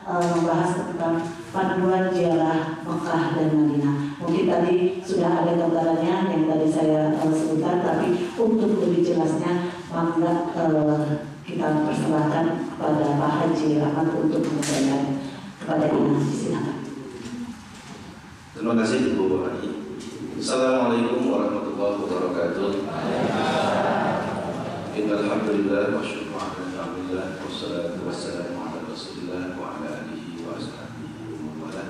membahas tentang panduan ziarah Mekah dan Madinah. Mungkin tadi sudah ada gambarannya yang tadi saya sebutkan, tapi untuk lebih jelasnya maka kita persilahkan kepada Pak Haji Rahmat untuk menyampaikan kepada Ina. Silakan. Terima kasih Ibu Haji. Assalamualaikum warahmatullahi wabarakatuh. Alhamdulillah wa syukru alhamdulillah wassalatu wassalamu ala rasulillah wa ala alihi wa ashabihi wa wala.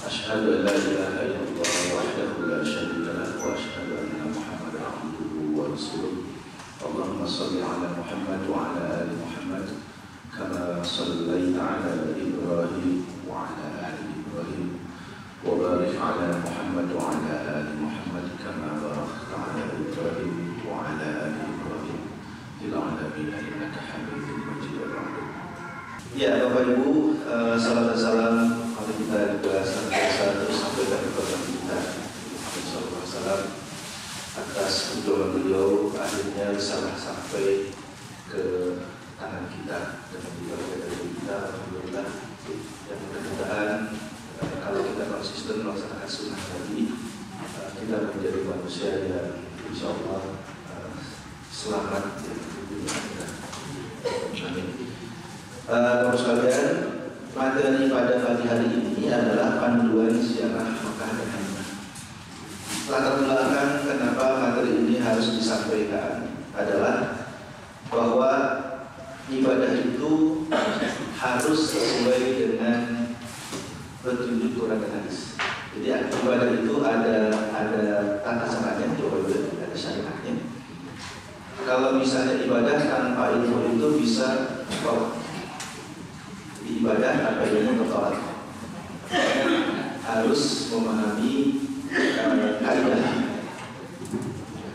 Asyhadu an la ilaha illallah wahdahu la syarika lah wa asyhadu anna Muhammadan abduhu wa rasuluh. Allahumma shalli ala Muhammad wa ala ali Muhammad kama shallaita ala Ibrahim wa ala ali Ibrahim wa barik ala Muhammad wa ala ali Muhammad kama barakta ala Ibrahim wa ala ali Ibrahim fil alamin innaka Hamidum Majid. Ya Bapak Ibu, salam dan salam mari kita juga senantiasa terus sampaikan kepada kita sallallahu alaihi wasallam atas perjuangan beliau akhirnya risalah sampai ke tangan kita dan juga kepada kita. Alhamdulillah, yang mudah-mudahan kalau kita konsisten melaksanakan sunnah tadi kita menjadi manusia yang insya Allah selamat di dunia akhirat. Amin. Bapak sekalian, materi pada pagi hari ini adalah panduan ziarah Mekah dan Madinah. Latar belakang kenapa materi ini harus disampaikan adalah bahwa ibadah itu harus sesuai dengan petunjuk Quran dan hadis. Jadi ibadah itu ada tata caranya, ada syariatnya. Kalau misalnya ibadah tanpa ilmu itu bisa tolak. Ibadah tanpa ilmu tertolak. Harus memahami kaidah.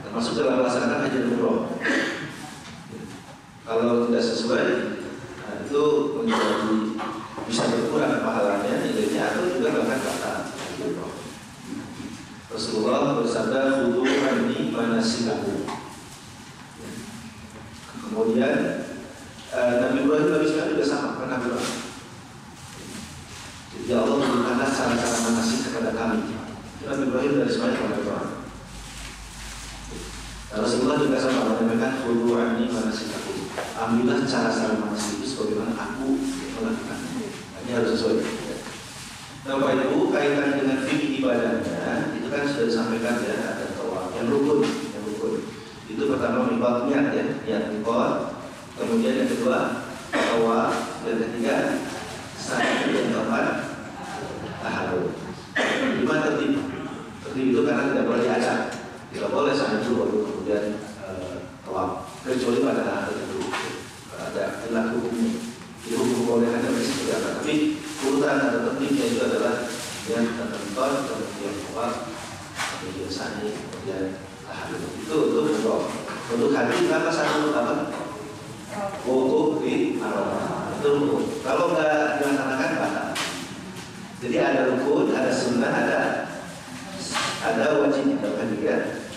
Termasuk dalam melaksanakan haji dan umroh. Kalau tidak sesuai, itu menjadi bisa berkurang pahalanya, nilainya, atau juga bahkan batal. Rasulullah bersabda, "Khudhu anni manasikakum." Kemudian Nabi Ibrahim Nabi Ismail juga sama, pernah bilang, jadi Allah memberikan cara-cara manasik kepada kami. Nabi Ibrahim dan Ismail pernah bilang. Rasulullah juga sama menyampaikan, "Khudhu anni manasikakum." Ambillah cara-cara manasik itu sebagaimana aku melakukannya. Ini harus sesuai. Bapak Ibu, kaitan dengan fikih ibadahnya itu kan sudah disampaikan ya, ada tawaf yang rukun. Itu pertama miqatnya ya, niat miqat. Kemudian yang kedua tawaf, yang ketiga sa'i, yang keempat tahallul. 5 tertib. Tertib itu karena tidak boleh diacak. Tidak boleh sa'i dulu baru kemudian tawaf. Kecuali pada hal tertentu. Ada ilah hukumnya. Di hukum boleh hanya seperti apa. Tapi urutan atau tertibnya itu adalah yang tertentu, kemudian tawaf, kemudian sa'i, kemudian itu untuk untuk hati apa satu apa wudhu di Arafah itu rukun. Kalau nggak dilaksanakan batal. Jadi ada rukun, ada sunnah, ada wajib.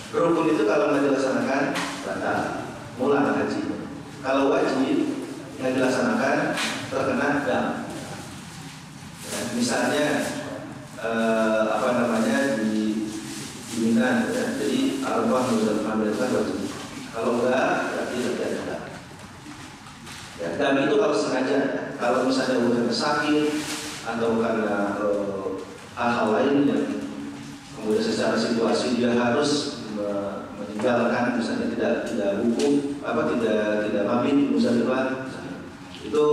Rukun itu kalau nggak dilaksanakan batal, mulai haji. Kalau wajib yang dilaksanakan terkena dam. Ya, misalnya apa namanya di Mina ya. Jadi Arafah Muzdalifah wajib. Kalau enggak berarti tidak ada. Ya, dam itu kalau sengaja. Kalau misalnya bukan sakit atau karena hal-hal lain yang kemudian secara situasi dia harus meninggalkan, misalnya tidak hukum tidak mabit di Muzdalifah, itu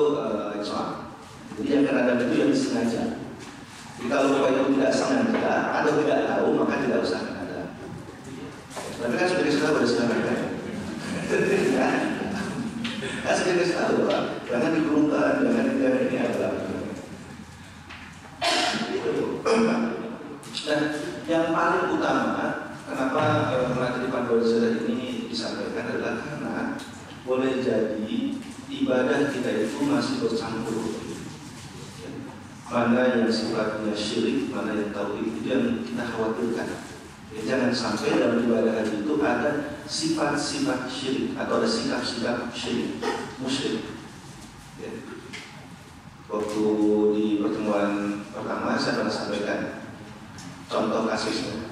soal. Jadi yang kena dam itu yang disengaja. Jadi kalau Bapak Ibu tidak sengaja atau tidak tahu, maka tidak usah kena dam. Tapi kan sudah dikasih tahu pada sekarang kan? Kan sudah dikasih tahu Pak, jangan dikurungkan, jangan ini adalah. Nah, yang paling utama kenapa materi panduan ziarah ini disampaikan adalah karena boleh jadi ibadah kita itu masih bercampur. Mana yang sifatnya syirik, mana yang tauhid, itu yang kita khawatirkan. Ya, jangan sampai dalam ibadah haji itu ada sifat-sifat syirik atau ada sikap-sikap syirik, musyrik. Ya. waktu di pertemuan pertama saya pernah sampaikan contoh kasusnya.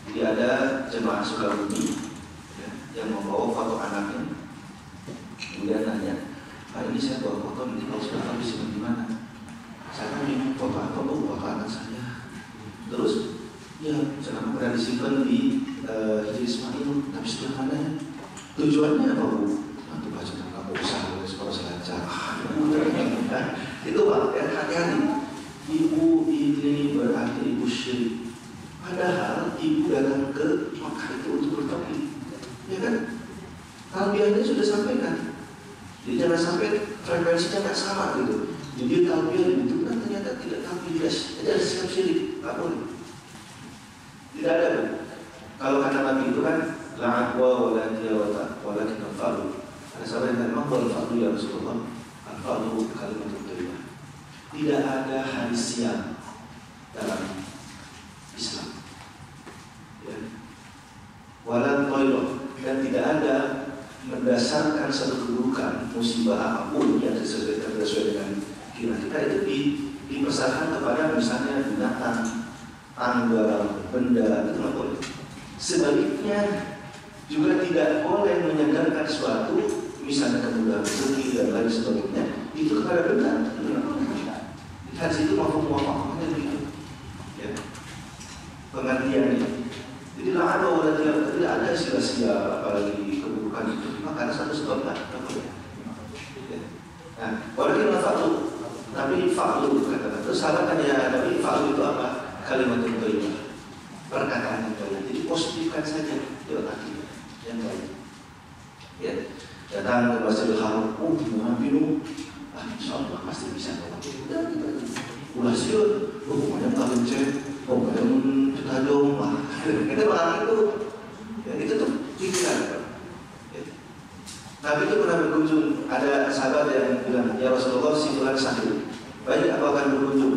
Jadi ada jemaah Sukabumi ya, yang membawa foto anaknya, kemudian nanya, Pak, ini saya bawa foto, nanti kalau sudah habis di mana? Saya kan bingung foto apa, foto anak saya. Terus ya jangan pernah disimpan di Hijri Ismail, tapi sudah mana ya? Tujuannya apa Bu? Nanti baca tentang usaha supaya selancar. Itu Pak, ya, hati-hati. Ibu ini berarti ibu syirik. Padahal ibu datang ke Makkah itu untuk bertauhid, ya kan? Talbiyahnya sudah sampaikan. Jadi jangan sampai frekuensinya nggak sama gitu. Jadi talbiyah itu kan ternyata tidak talbiyah, ada sikap syirik, nggak boleh. Tidak ada. Kalau kata Nabi itu kan la aqwa wa la tiyawata walakin al-fa'lu. Ada sahabat yang memang al-fa'lu ya Rasulullah. Al-fa'lu kalimatut thayyibah. Tidak ada hadis siang dalam Islam. Ya. Wala toiloh, dan tidak ada berdasarkan satu keburukan musibah apapun yang sesuai dengan kita itu dipersangkakan kepada misalnya binatang, tanggal, benda, itu nggak boleh. Sebaliknya juga tidak boleh menyandarkan suatu misalnya kemudahan rezeki dan lain sebagainya itu kepada benda. Di situ mafhum-mafhumnya begitu. Ya. Pengertiannya. Jadi lah ada orang tidak ada sia-sia apalagi keburukan itu. Maka ada satu sebab tak boleh. Nah, walaupun faktu, tapi faktu kata-kata. Terus salahkannya, tapi faktu itu apa? Kalimat yang baik, perkataan yang baik. Jadi positifkan saja di otak kita yang baik. Ya, datang ke Masjidil Haram, gimana bingung? Insyaallah pasti bisa. Ulah siun, pokoknya tak cek, pokoknya kita dong, kita malah itu, ya itu tuh pikiran. Ya. Tapi itu pernah berkunjung, ada sahabat yang bilang, ya Rasulullah si fulan sakit, baik aku akan berkunjung.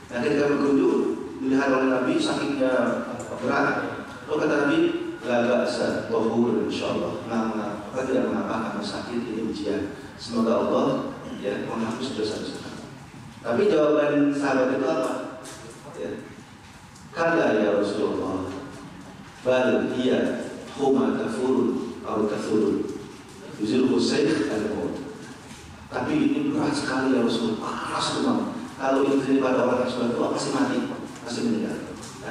Nah ketika berkunjung, dilihat oleh Nabi sakitnya berat, lalu kata Nabi, la ba'sa tahur insyaallah. Nah, apa tidak mengapa kamu sakit, ini ujian. Semoga Allah ya menghapus dosa-dosa. Tapi jawaban sahabat itu apa? Ya. Kala ya Rasulullah, bal iya huma kafurun atau kafurun yuzil husayn al-maut. Tapi ini berat sekali ya Rasulullah, panas demam. Kalau ini terjadi pada orang yang sudah tua pasti mati, pasti meninggal. Nah,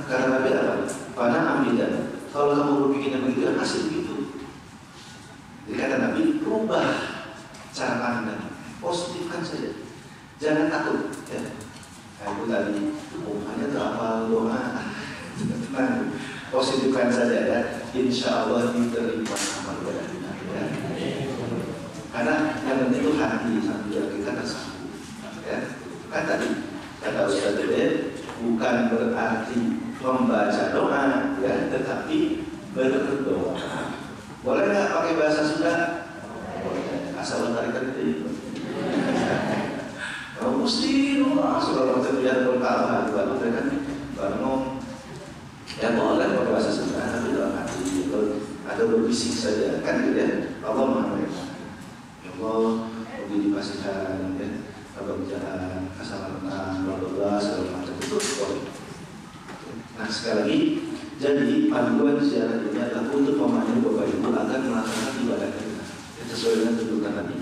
karena Nabi apa? Pada ambidan. Kalau kamu berpikirnya begitu, ya pasti begitu. Jadi kata Nabi, rubah cara pandang, positifkan saja, jangan takut. Ya. Aku tadi, hanya terapal doa, tenang, positifkan saja ya. Insya Allah diterima amal ibadah. Ya. Karena yang penting itu hati sambil kita tersambung. Ya. Kan tadi kata Ustaz Dede, bukan berarti membaca doa, ya, tetapi berdoa. Boleh nggak pakai bahasa Sunda? Boleh. Asal tarikan itu. Kalau mesti doa, kalau kita lihat berkala, baru kan, baru ya boleh pakai bahasa Sunda, tapi dalam hati, atau berbisik saja, kan gitu ya. Allah Maha Esa. Ya Allah, bagi dipastikan, ya, kebahagiaan, keselamatan, bla segala macam itu boleh. Nah sekali lagi, jadi panduan sejarah ini adalah untuk memandu Bapak Ibu agar melaksanakan ibadah kita sesuai dengan tuntunan Nabi.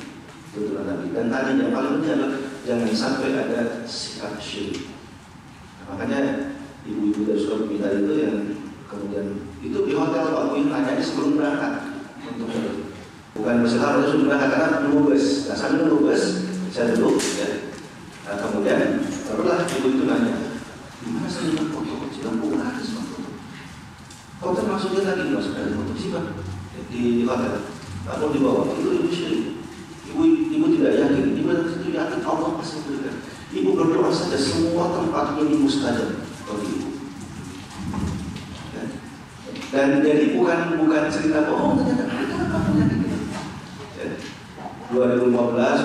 Dan tadi yang paling penting adalah jangan sampai ada sikap syirik. Nah, makanya ibu-ibu dari Sukabumi tadi itu yang kemudian itu di hotel Pak Win nanya sebelum berangkat untuk itu. Bukan misalnya harus berangkat karena menunggu bus. Nah sambil menunggu bus saya duduk ya. Nah kemudian barulah ibu itu nanya, gimana saya dapat foto? Sedang bukan ada foto. Hotel maksudnya lagi masuk dari foto sih Pak di hotel. Namun di bawah itu ibu syirik. Ibu tidak yakin. Ibu itu yakin Allah pasti berikan. Ibu berdoa saja semua tempat ini mustajab bagi ibu. Dan jadi bukan cerita bohong ternyata ya. 2015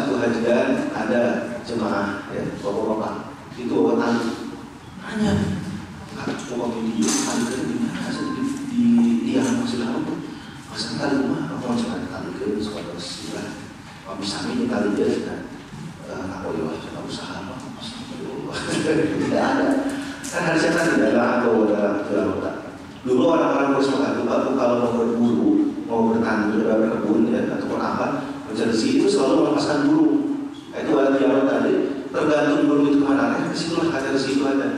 itu hajian ada jemaah ya bapak-bapak itu bawa tali hanya bawa video tali ke dimana di tiang masih lama pasang tali rumah mau cari tali ke sekolah sebelah kami sami ini tali dia sudah aku ya sudah usah Tidak ada. Kan hadisnya kan tidak ada atau dalam kota. Dulu orang-orang Quraisy mengatakan Pak, kalau mau berburu, mau bertani, berkebun ya, ataupun apa, mencari rezeki itu selalu melepaskan burung. Itu ada dialog tadi, tergantung burung itu kemana, disitulah ada rezeki itu ada.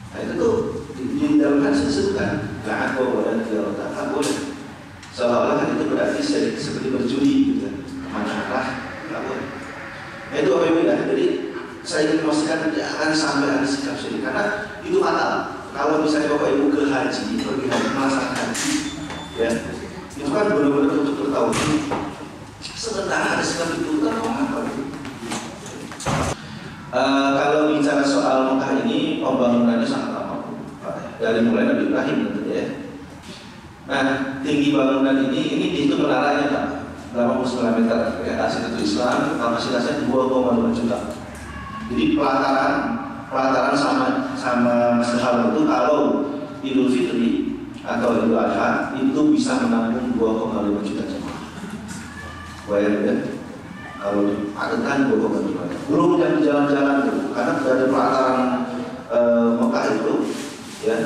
Nah itu tuh di dalam hadis disebutkan, jangan bawa dan dialog tak boleh. Seolah-olah kan itu berarti seperti berjudi gitu, kemana arah tak boleh. Nah itu apa yang ya? Jadi saya ingin memastikan jangan sampai ada sikap syirik karena itu fatal. Kalau misalnya Bapak Ibu ke haji, pergi haji, melaksanakan haji, ya, itu kan benar-benar untuk bertauhid. Sebentar ada sikap itu, kan apa? Kalau bicara soal Mekah ini, pembangunannya sangat lama, dari mulai Nabi Ibrahim tentu ya. Nah, tinggi bangunan ini dihitung menaranya Pak, 89 meter, ya, Arsitektur Islam, kapasitasnya 2,5 juta. Jadi pelataran sama Masjidil Haram itu kalau Idul Fitri atau Idul Adha itu bisa menampung 2,5 juta jemaah. Bayangin ya, kalau dipadatkan 2,5 juta. Belum yang jalan-jalan itu, karena dari pelataran Mekah itu, ya,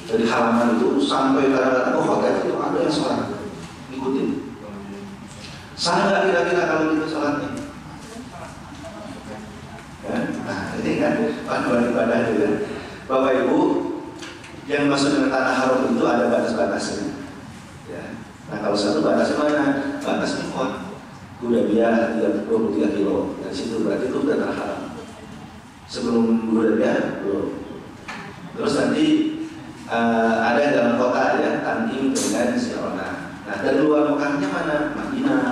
dari halaman itu sampai kadang-kadang ke hotel itu ada yang sholat, ikutin. Sah nggak kira-kira kalau kita sholatnya? Ya, nah ini kan panduan ibadah juga. Bapak Ibu yang masuk dengan tanah haram itu ada batas-batasnya. Ya. Nah kalau satu batasnya mana? Batas mikot. Hudaybiyah 23 kilo. Dari situ berarti itu sudah tanah haram. Sebelum Hudaybiyah belum. Terus nanti ada dalam kota ya, Tan'im dengan Sirona. Nah dari luar Mekahnya mana? Madinah,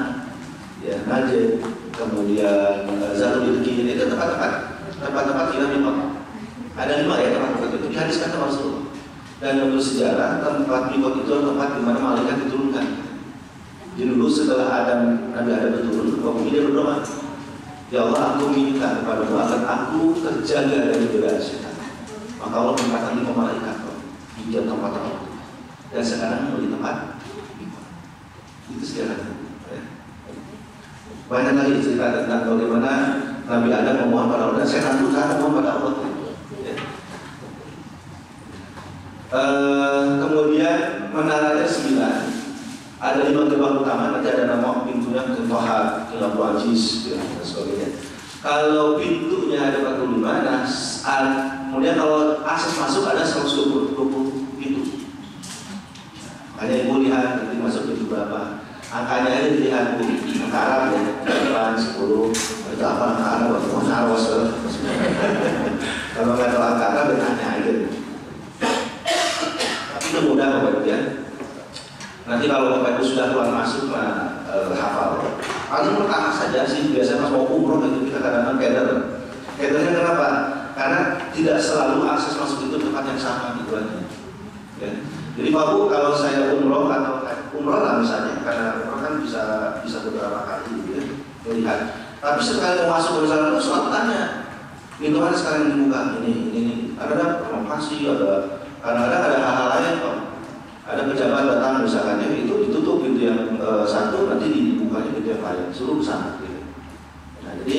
ya Najd, kemudian Zalul Irqin, itu tempat-tempat hilang mikot. Ada 5 ya tempat-tempat itu dihadiskan sama Rasulullah. Dan menurut sejarah tempat mikot itu adalah tempat di mana malaikat diturunkan. Jadi dulu setelah Nabi Adam berturun ke bumi, dia berdoa, ya Allah, aku minta kepadamu agar aku terjaga dari godaan syaitan. Maka Allah menempatkan 5 malaikat di tempat Allah. Dan sekarang di tempat mikot. Itu sejarah. Banyak lagi cerita tentang bagaimana Nabi Adam memohon pada Allah dan setan itu cara memohon pada Allah. Ya. Kemudian menaranya 9, ada 5 gerbang utama, nanti ada nama pintunya Toha, Lampu Aziz, dan sebagainya. Kalau pintunya ada 45, nah kemudian kalau akses masuk ada 120 pintu. Makanya ibu lihat nanti masuk pintu berapa. Angkanya aja dilihat Bu, angka Arab ya, 8, 10, itu apa angka Arab? Kalau nggak tahu angka Arab, bertanya aja. Tapi itu mudah Bapak Ibu ya. Nanti kalau Bapak Ibu sudah keluar masuk, hafal. Paling pertama saja sih, biasanya pas mau umroh itu kita kadang-kadang keder. Kedernya kenapa? Karena tidak selalu akses masuk itu tempat yang sama gitu aja. Ya. Jadi Pak Bu, kalau saya umroh atau umroh lah misalnya, karena umroh kan bisa beberapa kali gitu ya, melihat. Tapi sekali mau masuk ke sana itu selalu tanya, itu kan sekarang dibuka ini. Ada provokasi, kadang-kadang ada hal-hal lain Pak. Ada pejabat datang misalkan itu ditutup pintu yang satu, nanti dibukanya pintu yang lain, suruh ke sana gitu. Nah jadi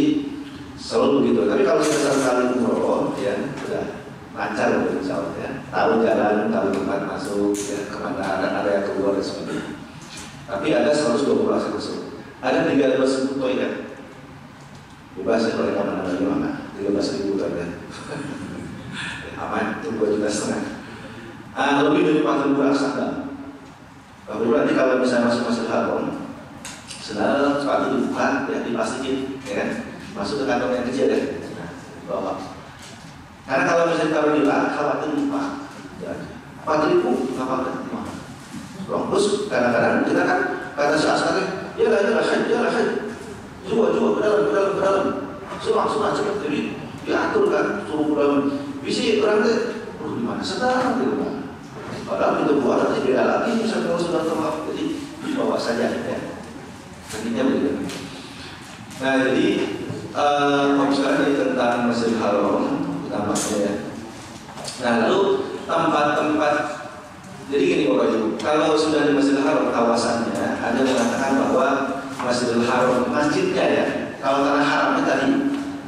selalu begitu. Tapi kalau sudah satu kali umroh, ya sudah lancar untuk insya Allah ya, tahu jalan, tahu tempat masuk, ya, kemana ada area keluar dan sebagainya. Tapi ada 120 akses masuk, ada 13.000 toilet, bebas ya kalau kemana-mana gimana, 13.000 toilet, aman, itu 2,5 juta. Lebih dari 40 sandal. Bapak Ibu nanti kalau misalnya masuk Haram, sandal sepatu dibuka, ya diplastikin, ya kan, masuk ke kantong yang kecil ya, bawa. Karena kalau misalnya taruh di lak, khawatir lupa. Ya, 4.000 kapal lupa. Terus kadang-kadang kita kan kata si askarnya, ya lah, coba ke dalam. Langsung aja. Jadi diatur kan, suruh ke dalam. Bisa orang itu, di mana sedang di rumah. Padahal itu buat nanti beda lagi, bisa kalau sudah terlalu. Jadi dibawa saja ya. Nantinya begitu. Nah jadi sekarang ini tentang Masjidil Haram. Ya. Nah lalu tempat-tempat, jadi gini Bapak Ibu, kalau sudah di Masjidil Haram kawasannya, ada yang mengatakan bahwa Masjidil Haram masjidnya ya, kalau tanah haramnya tadi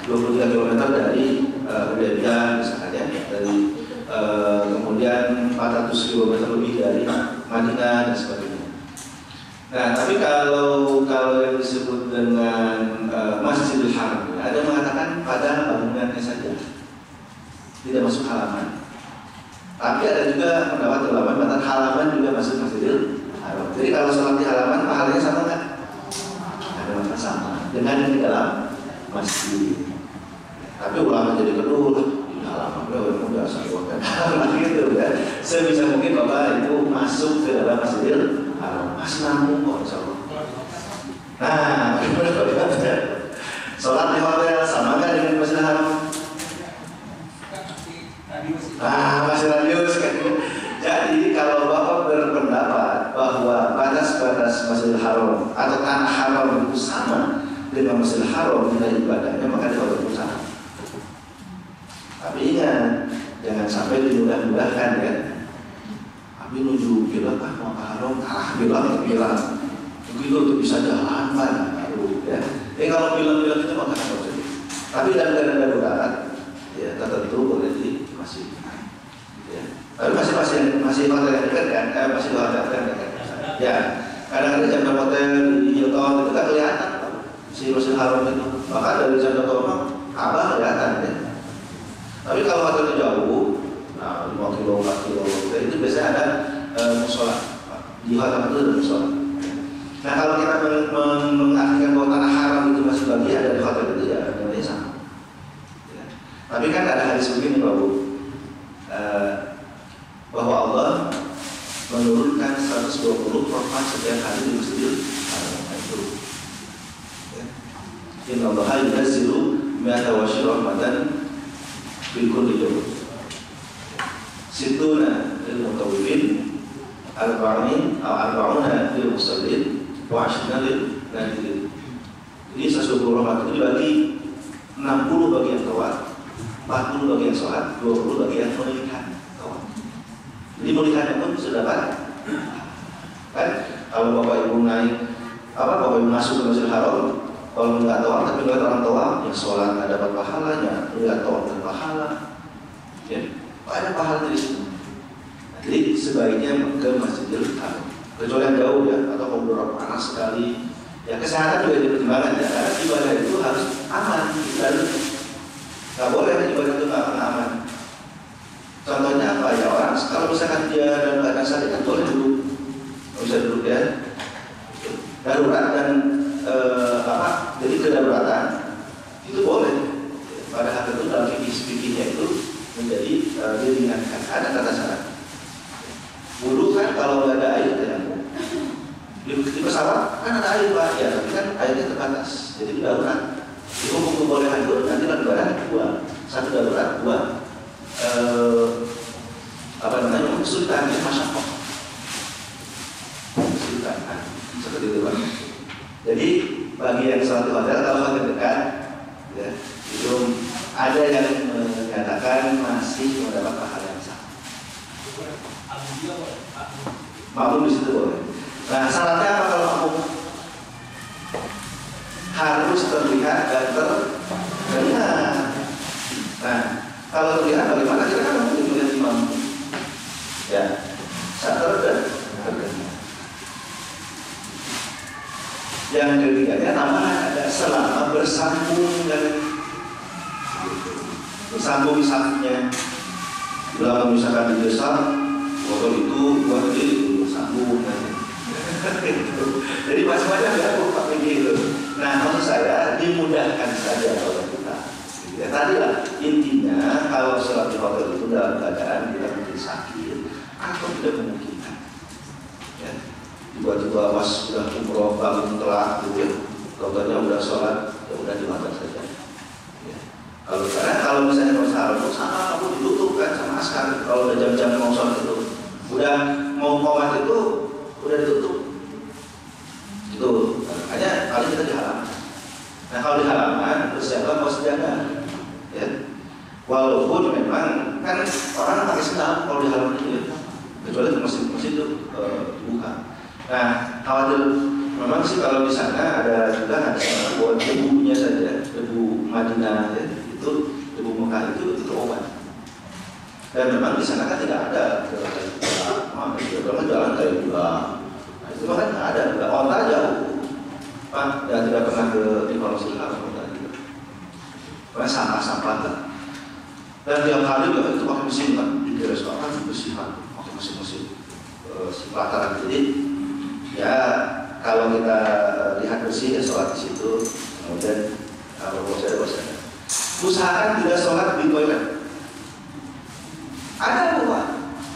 23 km dari Hudaybiyah tidak masuk halaman. Tapi ada juga pendapat ulama mengatakan halaman juga masuk Masjidil Haram. Jadi kalau sholat di halaman pahalanya sama nggak? Ada makna sama dengan yang di dalam masjid. Tapi ulama jadi kedua di halaman udah salukan gitu kan. Sebisa mungkin bapak itu masuk ke dalam Masjidil Haram. Masih nampung kok insyaallah. Nah, sholat di hotel sama nggak dengan Masjidil Haram? Masih radius kan. Jadi kalau bapak berpendapat bahwa batas-batas Masjidil Haram atau tanah haram itu sama dengan Masjidil Haram nilai ibadahnya, maka dia harus sama. Tapi ingat, jangan sampai dimudah-mudahkan ya. Tapi nuju bilang mau ke haram, bilang begitu untuk bisa jalan ya. Kalau bilang itu maka harus. Tapi dalam keadaan darurat, ya tertentu boleh di masjid. Ya. Tapi masih hotel yang dekat kan? Masih hotel kan? Ya. Kadang-kadang jam hotel di Hilton itu kan kelihatan si Masjidil Haram itu. Maka dari jam hotel Ka'bah kelihatan ya. Tapi kalau hotelnya jauh, 5 kilo, 4 kilo, itu biasanya ada musola. Di hotel itu ada musola. Nah kalau kita mengartikan bahwa tanah haram itu masih bagian dari hotel itu ya nilainya sama. Ya. Tapi kan ada hadis begini Pak Bu, bahwa Allah menurunkan 120 rahmat setiap hari di Masjidil Haram itu. Inna Allah yunazzilu mi'ata wa syirah rahmatan bil kulli yawm. Situna lil mutawwifin, arba'una lil musallin, wa 'ashruna lil nadhirin. Jadi 120 rahmat itu dibagi 60 bagi yang tawaf, 40 bagi yang sholat, 20 bagi yang melihat tawaf. Jadi melihatnya pun sudah dapat. Kan kalau bapak ibu naik bapak ibu masuk ke Masjidil Haram, kalau nggak tawaf tapi melihat orang tawaf, yang sholat nggak dapat pahalanya, melihat tawaf dan pahala. Ya, ada pahala di situ. Jadi sebaiknya ke Masjidil Haram. Kecuali yang jauh ya, atau kalau panas sekali. Ya kesehatan juga dipertimbangkan ya, karena ibadah itu harus aman. Dan nggak boleh ibadah itu nggak aman. Contohnya apa ya, orang kalau misalkan dia dalam keadaan sakit kan boleh duduk, nggak bisa duduk ya. Darurat dan jadi kedaruratan itu boleh. Pada hal itu dalam fikih-fikihnya itu menjadi diringankan. Ada tata cara. Wudu kan kalau nggak ada air ya. Di pesawat kan ada air Pak, ya, tapi kan airnya terbatas. Jadi darurat. Di hukum kebolehan itu nanti darurat dua, satu darurat, dua kesulitan ya, masyarakat kesulitan seperti itu Pak. Jadi bagi yang sholat di hotel kalau hotel dekat ya, itu ada yang menyatakan masih mendapat pahala yang sama. Makmum di situ boleh. Nah syaratnya apa kalau makmum? Harus terlihat dan terdengar. Nah kalau terlihat bagaimana? Kita kan mungkin melihat imam. Ya, saat terdengar. Yang ketiganya tambahan ada selama bersambung dan bersambung safnya. Bila misalkan di desa, motor itu buat itu bersambung. Jadi macam-macam ya pakai gitu. Nah maksud saya dimudahkan saja oleh kita. Ya tadi lah intinya kalau sholat di hotel itu dalam keadaan kita mungkin sakit atau tidak memungkinkan. Ya. Tiba-tiba pas sudah umroh bangun telat gitu ya, dokternya udah sholat, ya udah di hotel saja. Ya. Kalau misalnya masalah sama kamu ditutup kan sama askar. Kalau udah jam-jam mau sholat itu, udah mau komat itu udah ditutup. Itu makanya paling kita di halaman. Nah kalau di halaman terus siapa mau sejaga, ya. Walaupun memang kan orang pakai sendal kalau di halaman itu ya, kecuali masjid itu buka. Nah khawatir memang sih kalau di sana ada juga buat debunya saja, debu Madinah ya, itu debu Mekah itu obat. Dan memang di sana kan tidak ada jalan kayak juga. Itu kan ada, onta jauh Pak, dan tidak pernah ke di Masjidil Haram gitu. Karena sampah-sampah kan. Dan tiap hari juga itu pakai mesin kan, di restoran bersihkan pakai mesin-mesin pelataran. Jadi ya kalau kita lihat bersih ya sholat di situ. Kemudian kalau bosan, usahakan tidak sholat di toilet. Ada bukan?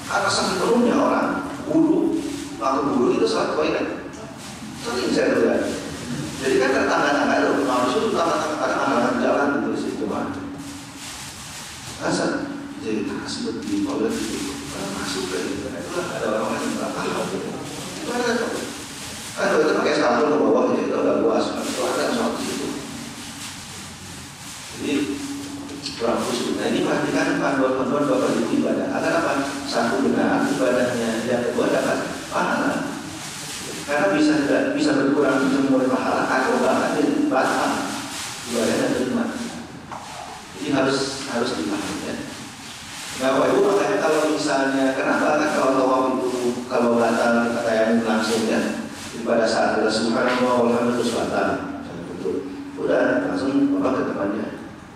Karena saking turunnya orang bulu, waktu bulu itu sholat toilet. Sering saya lihat. Jadi kan tetangga-tangga itu harus itu tangga-tangga jalan gitu di situ kan. Asal jadi kasih di toilet itu masuk ke itu. Itulah ada orang yang berapa itu ada tuh. Kan itu pakai sepatu ke bawah gitu, itu udah luas. Itu ada sholat di situ. Jadi kurang khusus. Nah ini perhatikan panduan-panduan Bapak Ibu ibadah. Agar apa? Satu benar ibadahnya, yang kedua dapat pahala. Karena bisa berkurang semua pahala atau bahkan jadi batal ibadahnya terima. Jadi harus dipahami ya. Nah Bapak Ibu makanya kalau misalnya kenapa kan kalau tawaf itu kalau batal kita kayak langsung ya pada saat kita subhanallah walhamdulillah terus batal. Udah langsung Bapak ke temannya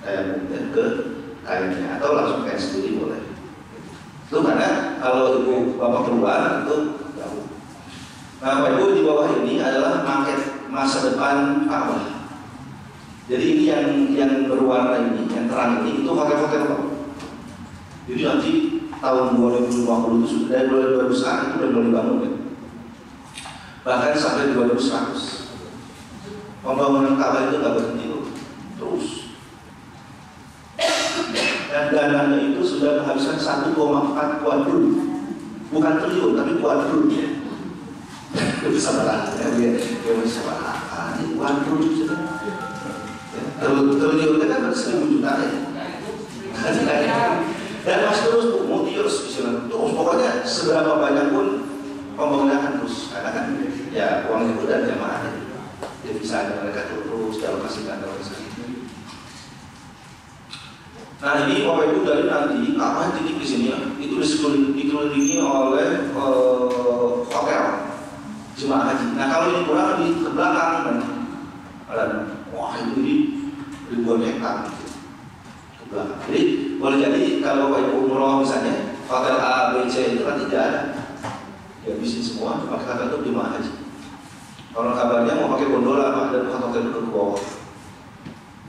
kayak ke kainnya atau langsung kain sendiri boleh. Itu karena kalau ibu Bapak keluar itu jauh. Nah, Bapak Ibu di bawah ini adalah maket masa depan Ka'bah. Jadi ini yang berwarna ini, yang terang ini itu hotel-hotel Pak. Jadi nanti tahun 2050 itu sudah dari 2001 itu sudah mulai dibangun ya. Bahkan sampai 2100. Pembangunan Ka'bah itu nggak berhenti terus. Dan dananya itu sudah menghabiskan 1,4 kuadrun, bukan triliun tapi kuadrun ya. Itu bisa berapa? Dia bisa berapa? Ini kuadrun sudah. Triliun itu kan berarti 1.000 juta ya. Dan masih terus mau terus pokoknya seberapa banyak pun pembangunan akan terus karena kan ya uang itu dan jamaah ya bisa mereka terus dialokasikan dalam sekali. Nah ini Bapak Ibu dari nanti apa titik di sini ya, itu dikelilingi oleh hotel jemaah haji. Nah kalau ini kurang di ke belakang wah itu di ribuan hektar ke belakang. Jadi boleh jadi kalau Bapak Ibu umroh misalnya hotel A, B, C itu kan tidak ada, dihabisin semua pakai hotel itu jemaah haji. Kalau kabarnya mau pakai gondola Pak dan hotel itu ke bawah.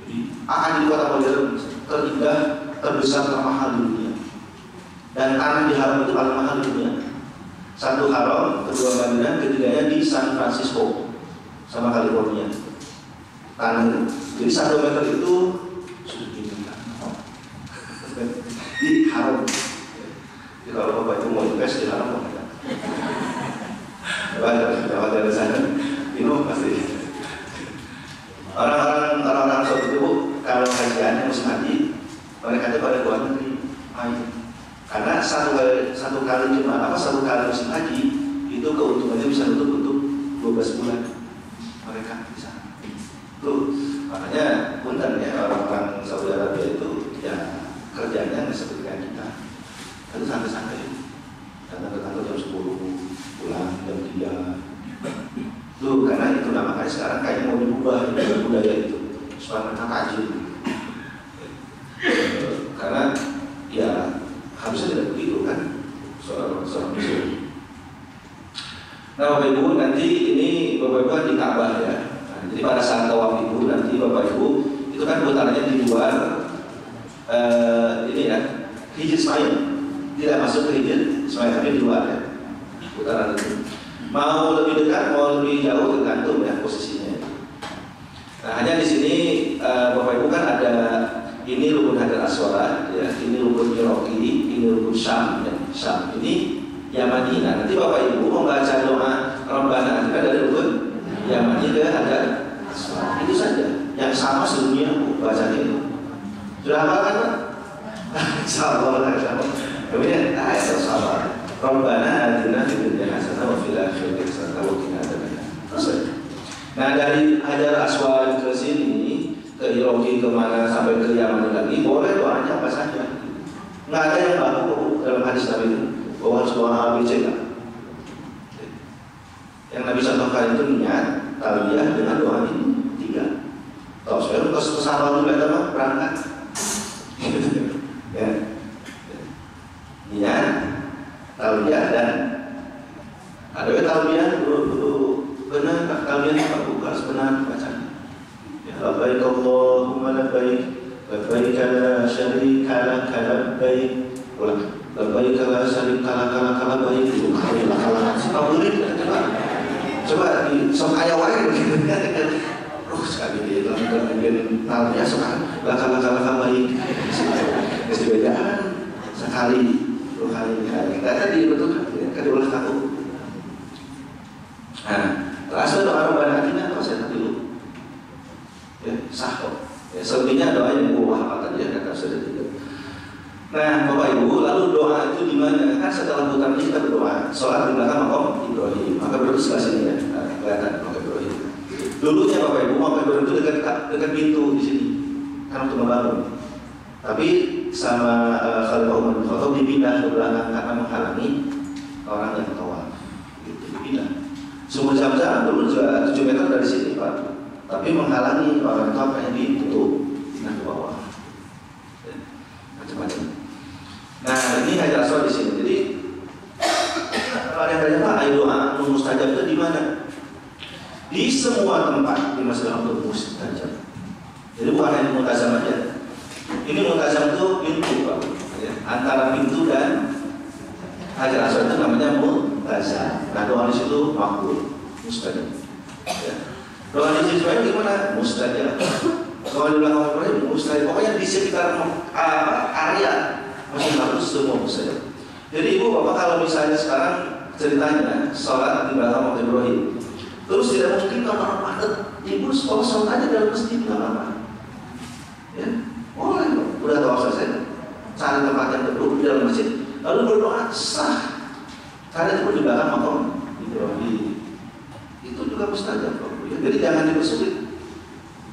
Jadi akan di kota modern terindah, terbesar, termahal di dunia. Dan tanah di haram itu paling mahal di dunia. Satu haram, kedua Madinah, ketiganya di San Francisco sama California. Tanah itu. Jadi 1 meter itu sudah diminta. Di haram. Jadi kalau Bapak itu mau invest di haram, dapat dari sana, itu pasti. Orang-orang seperti itu kalau kajiannya musim haji, mereka itu pada luar negeri main. Karena satu kali musim haji itu keuntungannya bisa untuk 12 bulan mereka di sana. Tuh makanya punten ya orang-orang Saudi Arabia itu ya kerjanya nggak seperti kayak kita. Itu santai-santai. Datang ke kantor jam 10, pulang jam 3. Tuh karena itu makanya sekarang kayaknya mau diubah budaya itu supaya mereka kaji. Karena ya harusnya tidak begitu kan seorang muslim. Nah Bapak Ibu nanti ini Bapak Ibu kan di Ka'bah ya. Nah, jadi pada saat tawaf itu nanti Bapak Ibu itu kan putarannya di luar ini ya Hijr Ismail, tidak masuk ke Hijr Ismail tapi di luar ya putaran itu. Mau lebih dekat, mau lebih jauh tergantung ya posisinya. Nah hanya di sini Bapak Ibu kan ada ini rukun Hajar Aswad, ya, ini rukun Iraqi, ini rukun Syam, ya, Syam. Ini Yamani. Nah, nanti Bapak Ibu mau baca doa Rabbana nanti dari rukun Yamani ke Hajar Aswad. Itu saja. Yang sama sedunia bacanya itu. Sudah hafal kan Pak? Insyaallah. Kemudian ayat sahabat. Rabbana atina fid dunya hasanah wa fil akhirati hasanah wa qina adzabannar. Nah, dari Hajar Aswad ke sini ke Iraqi kemana sampai ke Yaman lagi boleh doanya apa saja. Nggak ada yang baku dalam hadis Nabi itu bahwa harus doa A, B, C kan. Yang Nabi contohkan itu niat talbiyah dengan doa ini 3. Tahu saya ke sana dulu ada mah berangkat. Ya. syarika lak labbaik. Ulang. Labbaik la syarika lak labbaik. Itu kala favorit. Coba di sok aya wae gitu. Sekali dia dalam kemudian nalnya sekali laka baik mesti bedaan sekali 2 kali kita tadi betul kan diulah satu. Nah terasa doa Rabbana atina kalau saya tadi dulu ya sah kok ya selebihnya doa yang buah apa tadi ya kata sudah tiga. Nah Bapak Ibu lalu doa itu di mana kan setelah putar ini kita berdoa sholat di belakang makam Ibrahim maka berdua sebelah sini ya kelihatan makam Ibrahim. Dulunya Bapak Ibu makam Ibrahim itu dekat pintu di sini kan untuk membangun. Tapi sama Khalifah Umar bin Khattab dipindah ke belakang karena menghalangi orang yang tawaf. Itu dipindah. Sumur Zam-Zam dulu juga 7 meter dari sini Pak. Tapi menghalangi orang tawaf yang ditutup pindah ke bawah. Macam-macam. Nah ini Hajar Aswad di sini. Jadi kalau yang tanya Pak, ayo doa mustajab itu di mana? Di semua tempat di Masjidil Aqsa mustajab. Jadi bukan hanya Multazam aja. Ini Multazam itu pintu Pak. Ya. Antara pintu dan Hajar Aswad itu namanya Multazam. Nah doa di situ makbul, mustajab. Ya. Doa di situ gimana? Mustajab. Kalau di belakang Ibrahim mustajab. Pokoknya di sekitar area Masjidil Aqsa semua mustajab. Jadi ibu bapak kalau misalnya sekarang ceritanya sholat di belakang Ibrahim. Terus tidak mungkin kalau padat, ibu sholat aja dalam masjid nggak apa-apa. Ya, boleh, udah tahu selesai. Cari tempat yang duduk di dalam masjid, lalu berdoa sah. Cari tempat di belakang makam Ibrahim. Itu juga mustajab. Ya. Jadi jangan dipersulit.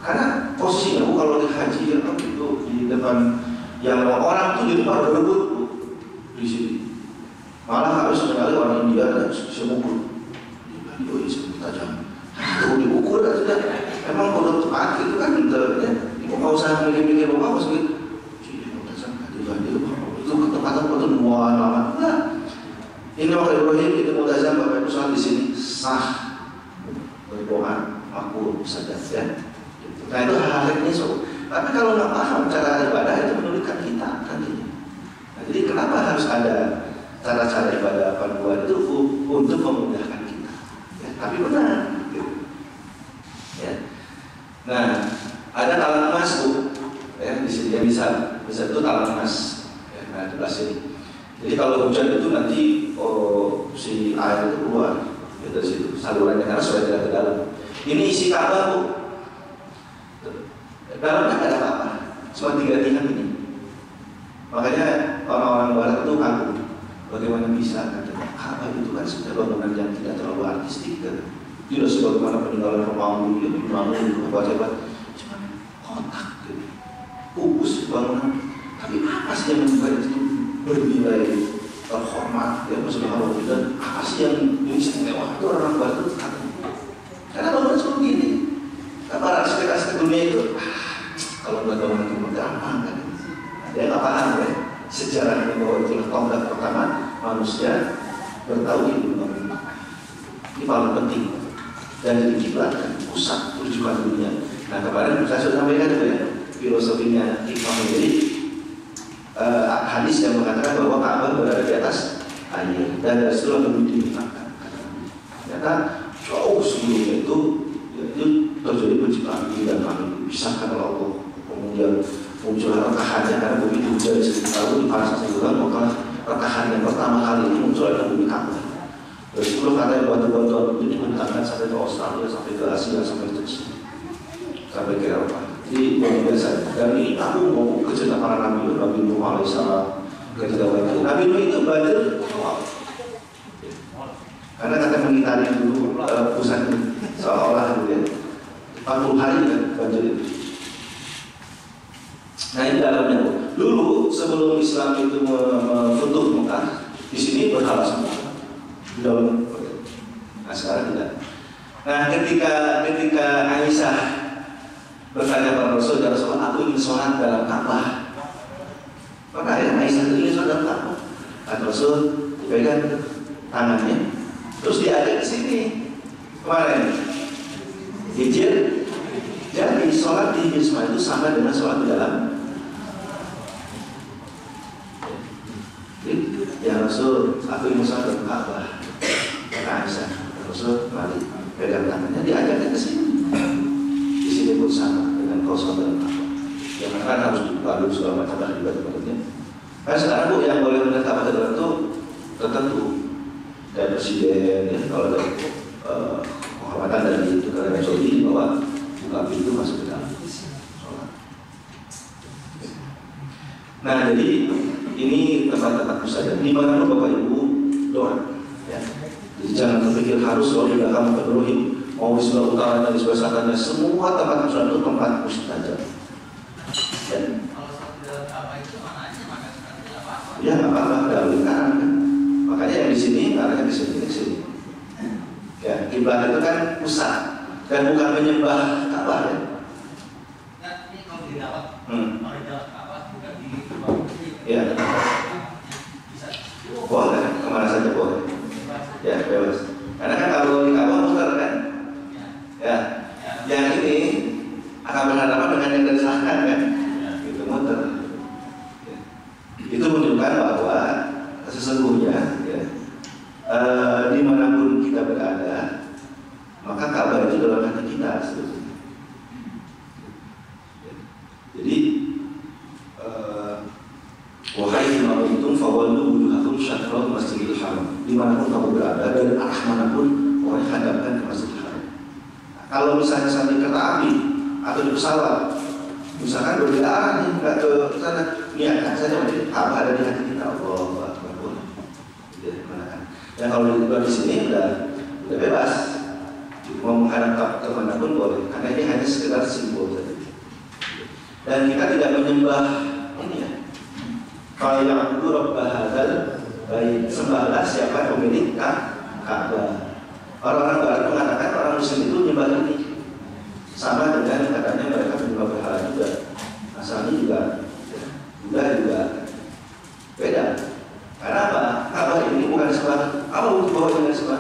Karena posisinya bu kalau di haji ya itu di depan yang orang tuh jadi pada berebut di sini. Malah harus menyalip orang India dan semua. Itu isi tajam. Itu diukur aja. Emang kalau tempat itu kan ya. Ibu nggak usah mikir-mikir apa harus gitu. Itu ketempatan itu dua lama. Nah, ini waktu Ibrahim itu Multazam Bapak Ibu sholat di sini sah berdoa makbul saja ya. Nah itu hal-hal ini so. Tapi kalau nggak paham cara ibadah itu menyulitkan kita nantinya. Nah, jadi kenapa harus ada cara-cara ibadah panduan itu untuk memudahkan kita? Ya, tapi benar. Gitu. Ya. Nah, ada talang emas bu, ya di sini dia bisa itu talang emas. Ya, nah di sebelah sini. Jadi kalau hujan itu nanti si air itu keluar ya, dari situ salurannya karena sudah tidak ke dalam. Ini isi Ka'bah bu. Dalamnya tidak ada apa-apa, cuma 3 tiang ini. Makanya orang-orang barat itu kagum. Bagaimana bisa katanya Ka'bah itu kan sebenarnya bangunan yang tidak terlalu artistik kan. Tidak sebagaimana peninggalan Romawi yang dibangun di Ka'bah cuma kotak gitu. Kubus bangunan. Tapi apa sih yang membuat itu bernilai terhormat ya maksudnya kalau dan apa sih yang istimewa itu orang barat itu kagum. Karena bangunan seperti ini. Para arsitek dunia itu kalau buat bangunan itu gampang kan. Dia nggak paham ya sejarahnya bahwa itulah tonggak pertama manusia bertauhid dengan Allah. Ini paling penting dan jadi kiblat kan pusat rujukan dunia. Nah kemarin saya sudah sampaikan itu ya filosofinya hikmah jadi hadis yang mengatakan bahwa Ka'bah berada di atas air dan dari situlah bumi diciptakan. Ternyata jauh sebelumnya itu terjadi penciptaan bumi dan langit dipisahkan oleh Allah. Kemudian muncullah rekahannya karena bumi itu dari 1000 tahun dipanas 1 bulan maka rekahan yang pertama kali ini muncul adalah bumi Ka'bah. Dari 10 katanya batu-batuan itu dibentangkan sampai ke Australia, sampai ke Asia, sampai ke China, sampai ke Eropa. Jadi luar biasa. Dan ini aku mau kecerdasan para nabi Nuh alaihissalam ketika Nabi Nuh itu belajar karena katanya mengitari dulu pusat ini seolah-olah gitu ya 40 hari kan banjir itu. Nah ini dalamnya dulu sebelum Islam itu membentuk Mekah di sini berhala semua di dalam. Nah sekarang tidak. Nah ketika Aisyah bertanya kepada Rasul, ya Rasulullah, aku ingin sholat dalam Ka'bah. Maka ya Aisyah itu ingin sholat dalam Ka'bah. Kata Rasul dipegang tangannya, terus diajak ke sini kemarin. Hijir, jadi sholat di Hijr itu sama dengan sholat di dalam Ya Rasul, aku ingin sholat ke Ka'bah. Kata Aisyah, Rasul mari pegang tangannya, diajaknya ke sini. Di sini pun sama dengan kau sholat ke Ka'bah. Yang kan harus dibuka dulu segala macam dan ibadah-ibadahnya. Kan sekarang Bu yang boleh melihat Ka'bah itu tertentu dan presiden ya, kalau ada penghormatan dari negara Saudi bahwa buka pintu masuk ke dalam sholat. Nah jadi ini tempat-tempat saja. Di mana Bapak Ibu doa. Ya. Jadi jangan berpikir harus di belakang Ibrahim, mau di sebelah utaranya, di sebelah selatannya, semua tempat mustajab itu tempat mustajab. Ya nggak apa-apa, ada lingkaran kan. Makanya yang di sini, arahnya di sini, di sini. Ya, kiblat itu kan pusat dan bukan menyembah Ka'bah ya. Ini kalau di dalam, kalau di dalam Ka'bah bukan di Ya. Boleh, kemana saja boleh. Ya, bebas. Karena kan kalau di Ka'bah muter kan. Ya. Yang ini akan berhadapan dengan yang dari selatan kan. Itu muter. Ya. Itu menunjukkan bahwa sesungguhnya ya, dimanapun kita berada, maka Ka'bah itu dalam hati kita sebetulnya. Jadi wahai ma'untum fawallu wujuhakum syatral masjidil haram. Dimanapun kamu berada, dari arah manapun, pokoknya hadapkan ke Masjidil Haram. Nah, kalau misalnya sampai kereta api atau di pesawat, misalkan berbeda arah nih, nggak ke sana, niatkan saja apa ada di hati kita. Allah Akbar. Dan kalau di sini udah bebas, mau menghadap ke manapun boleh, karena ini hanya sekedar simbol saja. Dan kita tidak menyembah ini ya. Kalau yang itu Rabbah hadzal bait, sembahlah siapa pemilik Ka'bah. Orang-orang barat mengatakan orang Muslim itu menyembah ini, sama dengan katanya mereka menyembah berhala juga. Asalnya juga beda. Karena apa? Ka'bah ini bukan disembah. Apa untuk bawa dengan disembah?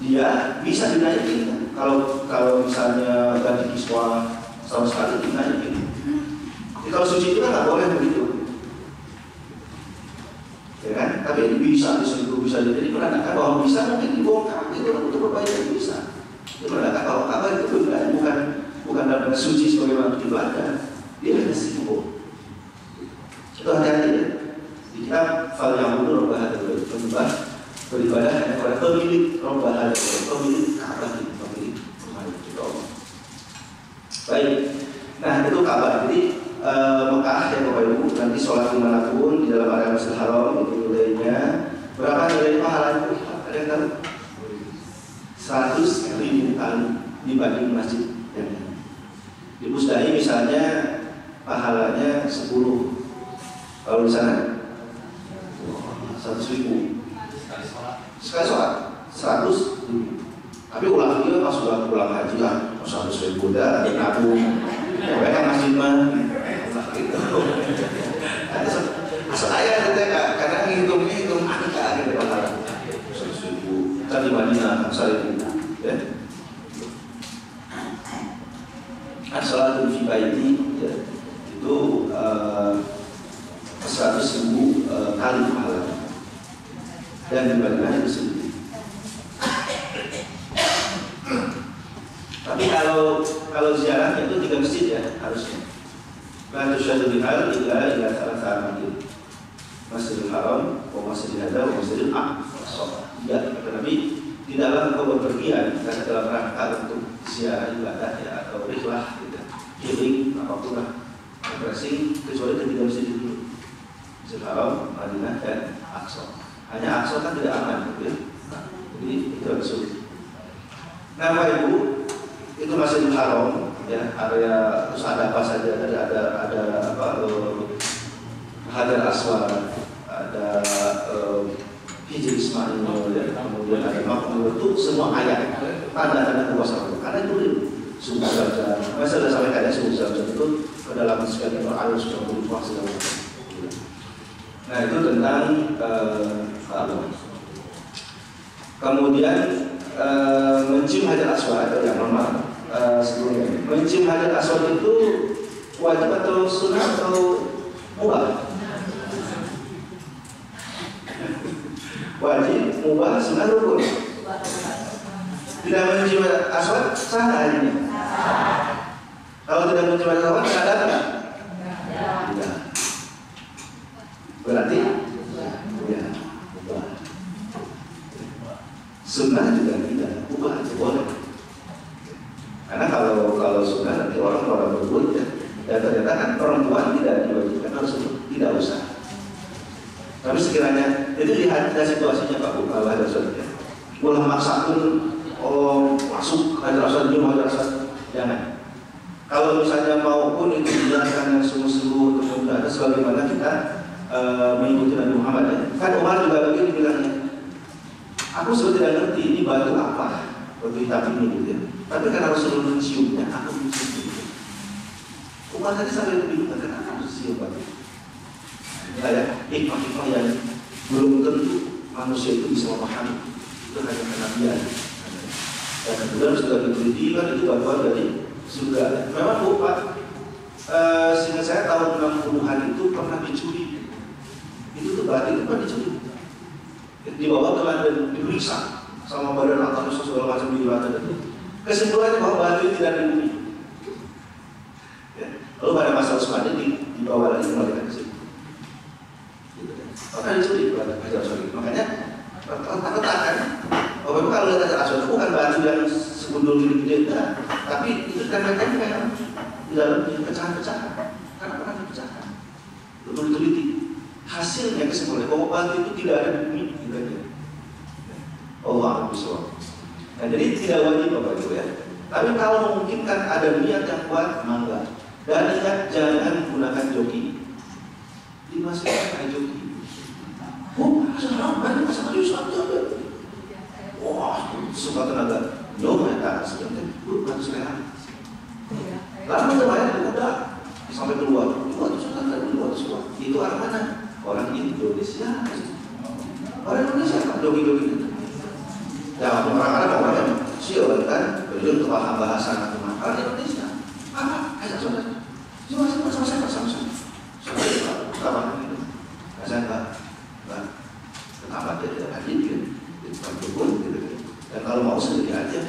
Dia bisa dinaikin. Kalau misalnya ganti kiswah sama sekali dinaikin. Jadi kalau suci itu kan nggak boleh begitu. Ya kan? Tapi ini bisa disentuh, bisa jadi menandakan bahwa bisa mungkin dibongkar itu untuk berbahaya bisa. Itu menandakan bahwa Ka'bah itu bukan dalam suci sebagaimana ibadah, dia hanya simbol. Itu hati-hati ya. Di kitab Fal Ya'budu Rabb Hadzal Bait, menyembah beribadah hanya kepada pemilik Rabb Hadzal Bait, pemilik Ka'bah itu, pemilik rumah itu Allah. Baik. Nah itu Ka'bah. Jadi Mekah ya Bapak Ibu, nanti sholat dimanapun di dalam area Masjidil Haram itu nilainya berapa nilai pahalanya? Ada yang tahu? 100.000 kali dibanding masjid yang lain. Di Pusdai misalnya pahalanya 10. Kalau di sana 100.000 sekali sholat 100.000. Tapi ulang dia pas sudah pulang haji kan 100.000 dah nabung. Mereka masjid mah gitu. Saya karena hitung angka gitu pahala 100.000. Tadi Madinah 1.000 ya. As-salatu fi baiti ya, itu 100.000 kali pahalanya. Dan di Madinah itu sendiri. Tapi kalau ziarah itu 3 masjid ya harusnya. La tusyadu bihal illa salah satu Masjidil Haram, Masjidil Hadza, Masjidil Aqsa. Ya, kata Nabi, tidaklah engkau berpergian karena dalam rangka untuk ziarah ibadah ya atau rihlah gitu. Healing apapun lah, refreshing kecuali ketiga masjid itu. Masjidil Haram, Madinah dan Aqsa. Hanya Aqsa kan tidak aman gitu ya. Jadi itu harus sulit. Nah, Bapak Ibu, itu Masjidil Haram ya, area terus ada apa saja, ada apa Hajar Aswad, ada Hijr Ismail ya, kemudian ada Makmur, itu semua ayat tanda-tanda kuasa Allah. Karena itu sumber saja, masa sudah sampai ada sumber saja itu kedalaman sekian beralur sudah berubah segala macam. Nah itu tentang apa? Kemudian mencium Hajar Aswad yang normal. Sebelumnya mencium Hajar Aswad itu wajib atau sunnah atau mubah? wajib, mubah, sunnah, rukun. Tidak mencium aswad sah hajinya. Kalau tidak mencium aswad sah ada nggak? Tidak. Berarti ya mubah. Sunnah juga tidak, mubah aja boleh. Karena kalau sunnah nanti orang berbuat ya. Dan ternyata kan perempuan tidak diwajibkan harus tidak usah. Tapi sekiranya itu lihat situasinya Pak Bu, kalau ada saudara. Ulah maksa pun masuk hajar aswad jum hajar aswad jangan. Kalau misalnya mau pun itu dijelaskan yang sungguh-sungguh kemudian ada sebagaimana kita mengikuti Nabi Muhammad ya. Kan Umar juga begini bilangnya. Aku sudah tidak ngerti ini batu apa, batu hitam ini gitu ya. Tapi karena Rasulullah menciumnya, aku mencium. Umar tadi sampai bingung kenapa harus cium batu. Ya, hikmah-hikmah yang belum tentu manusia itu bisa memahami. Itu hanya kenabian. Dan kemudian sudah diteliti kan itu batuan dari surga. Memang Bu Pak, sehingga saya tahun 60-an itu pernah dicuri. Itu tuh batu itu pernah dicuri. Dibawa ke London, diperiksa sama badan atas segala macam di London itu. Kesimpulannya bahwa batu itu tidak di bumi. Ya. Lalu pada masa Utsmani dibawa lagi kembali ke situ. Maka dicuri batu Hajar Aswad. Makanya takut-takut bahwa kalau lihat Hajar Aswad bukan batu yang segundul gede-gede, tapi itu tempel-tempel di dalamnya pecahan-pecahan. Karena pernah dipecahkan. Lalu diteliti. Hasilnya kesimpulannya bahwa batu itu tidak ada di bumi. Gitu aja. Allah Akbar. Nah, jadi tidak wajib Bapak Ibu ya. Tapi kalau memungkinkan ada niat yang kuat, mangga. Dan ingat jangan gunakan joki. Dimasukkan kayak joki. Oh, sekarang banyak masalah Islam. Wah, suka tenaga. Jauh mereka sebenarnya. Harus sehat. Lalu terbayar udah sampai keluar. Itu orang mana? Orang Indonesia. Orang Indonesia kan joki-joki itu. Ya, orang-orang siapa kan? Belum paham bahasa orang Indonesia. Apa? Ayo saudara. Sama-sama. Sama itu. Saya enggak kenapa dia tidak hadir gitu. Gitu. Dan kalau mau sendiri aja.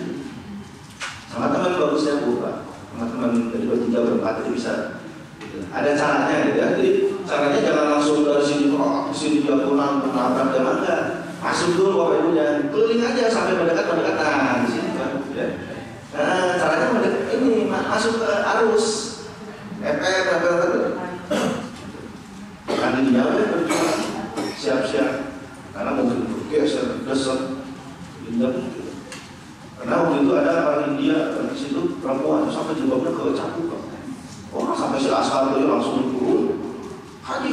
Sama teman bagusnya Bu Pak. Sama teman dari bertiga berempat itu bisa. Gitu. Ada caranya gitu ya. Jadi caranya jangan langsung dari sini ke sini dia pulang menabrak dan enggak. Masuk dulu Bapak Ibu jangan keliling aja sampai mendekat di sini Pak. Ya. Nah, caranya mendekat ini masuk ke arus. Kan ini jauh berjuang siap-siap karena mungkin bergeser, pindah. Karena waktu itu ada orang India di situ perempuan sampai jilbabnya ke capuk. Sampai si Askar itu langsung turun. Haji.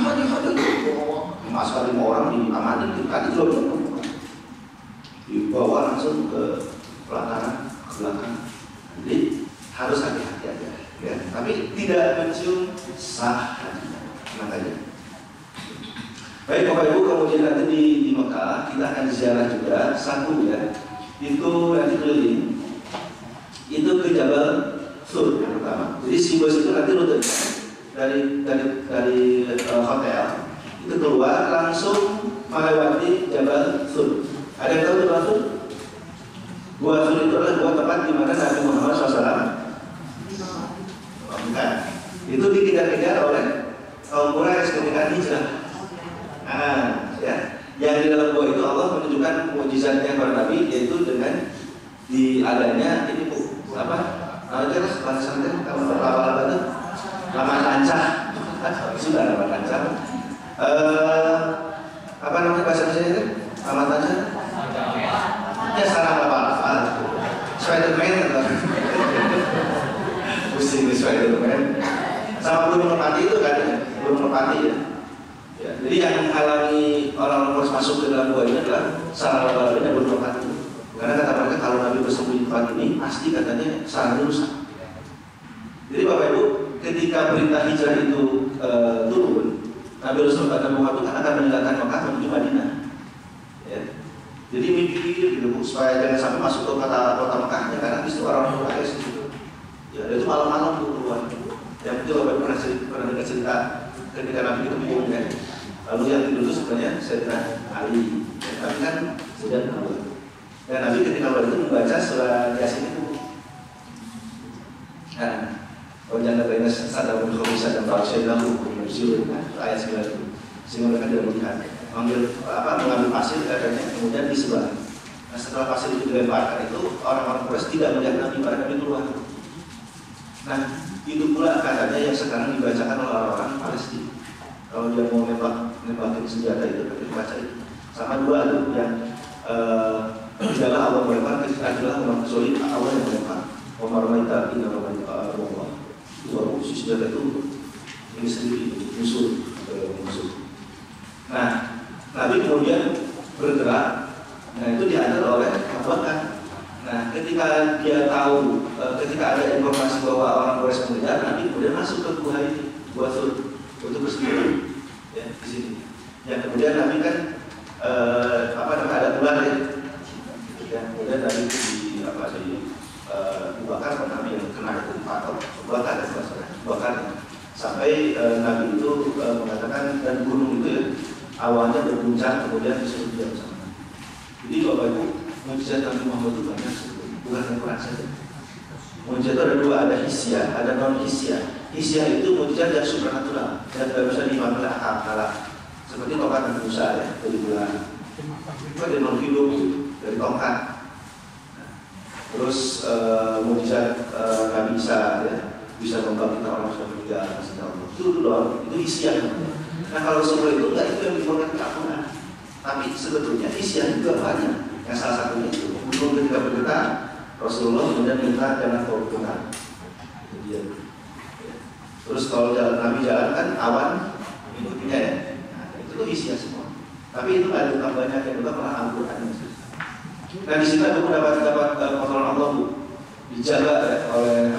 Askar 5 orang diamanin, tadi jilbabnya dibawa langsung ke pelataran ke belakang. Jadi harus hati-hati aja. Ya. Tapi tidak mencium sah makanya. Baik Bapak Ibu, kemudian nanti di Mekah kita akan ziarah juga satu ya. Itu nanti keliling. Itu ke Jabal Sur yang pertama. Jadi si bus itu nanti rute dari hotel itu keluar langsung melewati Jabal Sur. Ada yang tahu Jabal Sur? Gua Sur itu adalah gua tempat di mana Nabi Muhammad SAW itu dikejar-kejar oleh kaum Quraisy ketika hijrah. Nah, ya, yang di dalam gua itu Allah menunjukkan mukjizatnya kepada Nabi yaitu dengan diadanya ini apa? Ada bahasa Inggris kalau laba-laba itu lama kancah. Sudah lama kancah. Apa namanya bahasa Indonesia itu? Lama kancah. Ya sarang laba-laba. Spiderman atau pusing Spiderman. Sama burung merpati itu kan, burung merpati ya. Ya. Jadi yang menghalangi orang-orang masuk ke dalam gua ini adalah sarang laba-labanya burung merpati. Karena kata mereka kalau Nabi bersembunyi di tempat ini pasti katanya sarangnya rusak. Jadi Bapak Ibu, ketika perintah hijrah itu turun, Nabi Rasul kata Muhammad kan akan meninggalkan Mekah menuju Madinah. Ya. Jadi mimpi gitu supaya jangan sampai masuk ke kota Mekahnya karena itu orang-orang Quraisy gitu. Ya, itu malam-malam tuh keluar. Yang itu Bapak Ibu pernah dengar cerita ketika Nabi ketemu ya. Lalu yang tidur itu sebenarnya Sayyidina Ali. Ya. Tapi kan sudah nubuat. Dan Nabi ketika itu membaca surat Yasin itu. Nah, wajan dari sadar berkhawisa dan fasyailahu bersyukur. Ayat 9 itu. Sehingga mereka tidak melihat. Mengambil pasir katanya, kemudian disebar. Nah, setelah pasir itu dilemparkan itu orang-orang Quraisy tidak melihat Nabi pada Nabi keluar. Nah, itu pula katanya yang sekarang dibacakan oleh orang-orang Palestina. Kalau dia mau nembakin senjata itu, dibaca itu. Sama dua itu yang tidaklah Allah melempar, adalah orang solid Allah yang melempar. Omar Maita, Ina Maita, Allah. Dua senjata itu ini sendiri musuh. Nah, Nabi kemudian bergerak. Nah, itu diantar oleh Abu Bakar. Nah, ketika dia tahu, ketika ada informasi bahwa orang Quraisy mengejar, Nabi kemudian masuk ke gua ini, gua Sur, untuk bersembunyi, ya di sini. Yang kemudian Nabi kan ada ular ya. Kemudian Nabi dibakar oleh Nabi yang kena itu patok, bakar sampai Nabi itu mengatakan dan gunung itu ya awalnya berguncang kemudian disuruh diam sama. Jadi Bapak Ibu, mujizat Nabi Muhammad itu banyak, bukan Al-Quran saja. Mujizat itu ada dua, ada hisyah, ada non hisyah. Hisyah itu mujizat yang supranatural dan tidak bisa diambil akal. Seperti tongkat Nabi Musa ya, dari bulan. Itu ada non hidup dari tongkat. Terus mujizat Nabi Isa ya, bisa membangkitkan orang sudah meninggal. Itu doang, itu hisyah. Nah kalau semua itu enggak, itu yang dibuat Al-Quran. Tapi sebetulnya isinya juga banyak. Yang salah satunya itu belum ketika bergerak Rasulullah kemudian minta jangan kau bergerak. Terus kalau Nabi jalan kan awan mengikutinya ya. Nah, itu tuh isinya semua. Tapi itu ada tambahnya yang juga malah Al-Quran. Nah di situ aku dapat pertolongan Allah Bu, dijaga ya, oleh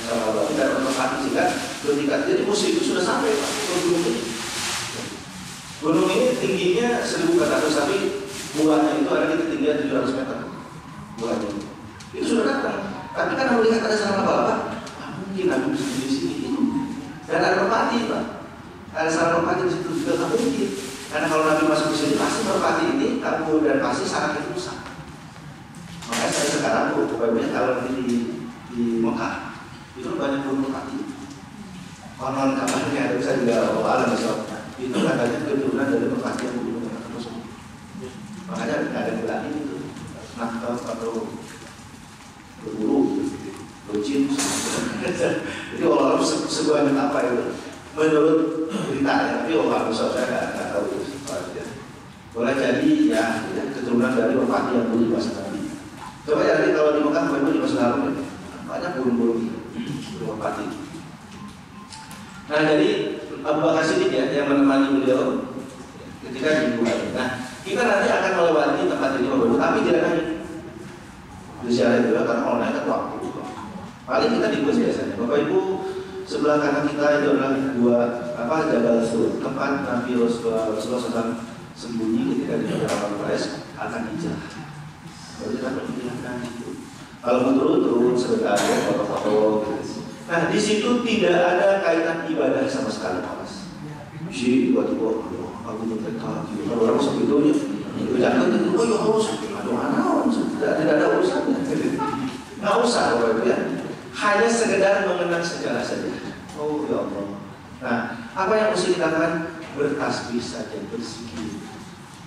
sama Allah. Tidak bermanfaat sehingga ketika jadi musuh itu sudah sampai ke gunung ini. Gunung ini tingginya 1.400, tapi buahnya itu ada di ketinggian 700 meter. Buahnya itu sudah datang. Tapi karena melihat ada sarang laba-laba, mungkin Nabi bisa di sini. Dan ada merpati, Pak. Ada sarang merpati di situ juga nggak mungkin. Karena kalau Nabi masuk ke sini, pasti merpati ini kabur dan pasti sarang itu rusak. Makanya saya sekarang pokoknya kalau di Mekah itu banyak burung merpati. Konon kabarnya ada bisa juga alam misalnya. Itu katanya keturunan dari merpati yang dulu tersebut. Makanya ada bilang itu nangkap atau berburu, lucin. Jadi orang sebanyak apa itu? Menurut beritanya, tapi orang saya nggak tahu itu. Boleh jadi ya keturunan dari merpati yang dulu di masa Nabi. Coba jadi kalau di Mekah di masa Harun banyak burung-burung merpati. Nah jadi Abu Bakar Siddiq ya yang menemani beliau ketika di Bukhari. Nah kita nanti akan melewati tempat ini tapi tidak naik berziarah juga karena kalau naik kan waktu. Paling kita di bus biasanya. Bapak Ibu sebelah kanan kita itu adalah dua Jabal Sur, tempat Nabi Rasulullah SAW sembunyi ketika di orang Quraisy akan hijrah. Kalau kita perhatikan itu, kalau mau turun sebentar ya foto-foto gitu. Nah di situ tidak ada kaitan ibadah sama sekali Mas. Si tiba-tiba aku berkata, kalau orang sebetulnya itu jangan itu ya harus tidak ada urusannya. Nggak usah kalau itu ya. Hanya sekedar mengenang sejarah saja. Oh ya Allah. Nah apa yang mesti kita lakukan? Bertasbih saja, berzikir.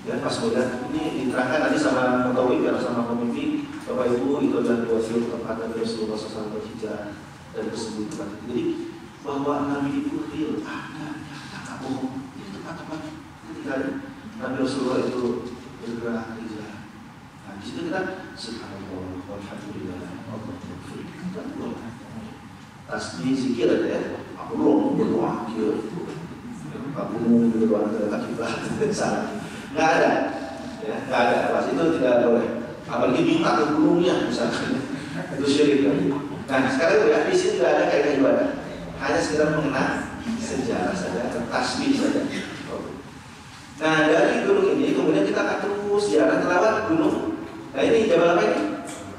Ya pas melihat ini diterangkan tadi sama Mutawif atau sama pemimpin Bapak Ibu itu adalah dua film tempat Nabi Rasulullah SAW berhijrah dan bersembunyi tempat itu. Jadi bahwa Nabi itu real, ada, tak bohong. Itu tempat-tempat ketika Nabi Rasulullah itu bergerak hijrah. Nah di situ kita subhanallah, walhamdulillah, Allah tasbih zikir ada ya. Aku belum berdoa kira. Aku mau berdoa ke kiblat salah. Nggak ada, ya, nggak ada. Pas itu tidak boleh. Apalagi minta ke gunungnya misalkan, itu syirik kan. Nah sekarang ya di sini tidak ada kaitan ibadah, hanya sekedar mengenang sejarah saja, tasbih saja. Nah dari gunung ini kemudian kita akan terus jalan lewat gunung. Nah ini Jabal apa ini?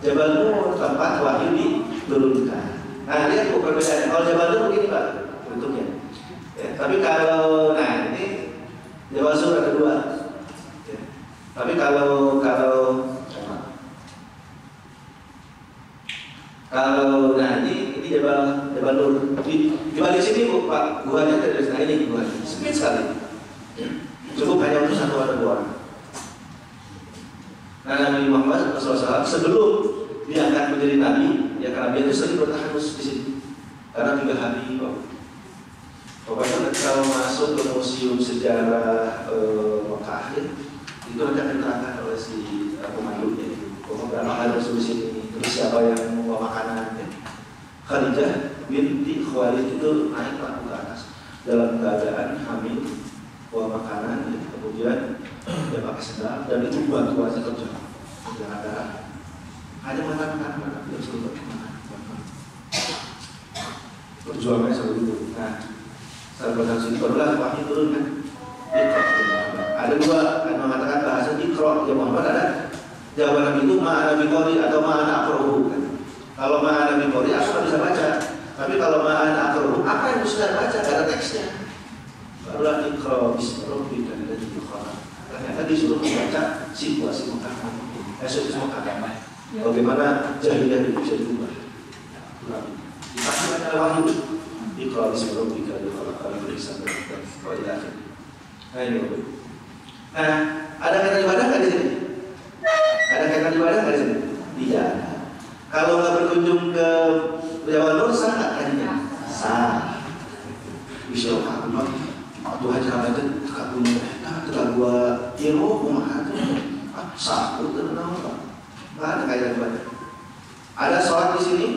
Jabal Nur, tempat wahyu diturunkan. Nah lihat bu perbedaannya. Kalau Jabal Nur begini Pak bentuknya. Ya, tapi kalau nah ini Jabal Sur ada dua. Tapi kalau nah ini Jabal Nur di balik sini Bu, Pak, guanya dari sana ini gua sempit sekali. Cukup hanya untuk satu atau dua orang. Nah, Nabi Muhammad SAW sebelum diangkat menjadi nabi, ya karena dia itu sering bertahanus di sini. Karena 3 hari pokoknya kalau masuk ke museum sejarah Mekah ya, itu nanti akan diterangkan oleh si pemandunya. Beberapa hal di sini, terus siapa yang membawa makanan ya. Khadijah binti Khuwailid itu naik ke atas dalam keadaan hamil, bawa makanan ya. Kemudian dia pakai sendal dan itu bantuannya kerja darah hanya makan dia suruh makan perjuangannya seperti itu. Nah, setelah berlangsung barulah wahyu turun kan. Ada 2 yang mengatakan bahasa Iqra, yang Muhammad ada jawaban itu ma'ana biqori atau ma'ana aqrohu kan. Kalau ma'ana biqori aku nggak bisa baca, tapi kalau ma'ana aqrohu apa yang bisa baca, gak ada teksnya. Barulah Iqra bismi rabbika alladzi khalaq. Ternyata disuruh membaca situasi Mekah. Situasi Mekah bagaimana jahiliyah itu bisa diubah. Dipasang oleh wahyu. Iqra bismi rabbika alladzi khalaq. Kalau berhisab dan ila akhir. Nah ini. Nah, ada kaitan ibadah nggak di sini? Ada kaitan ibadah nggak di sini? Tidak ada. Kalau nggak berkunjung ke Jabal Nur sah nggak tadinya? Sah. Bisa aku bilang, Tuhan jangan itu tak punya, tak gua iro kumaha tuh, sah itu tenang apa? Nggak ada kaitan ibadah. Ada sholat di sini?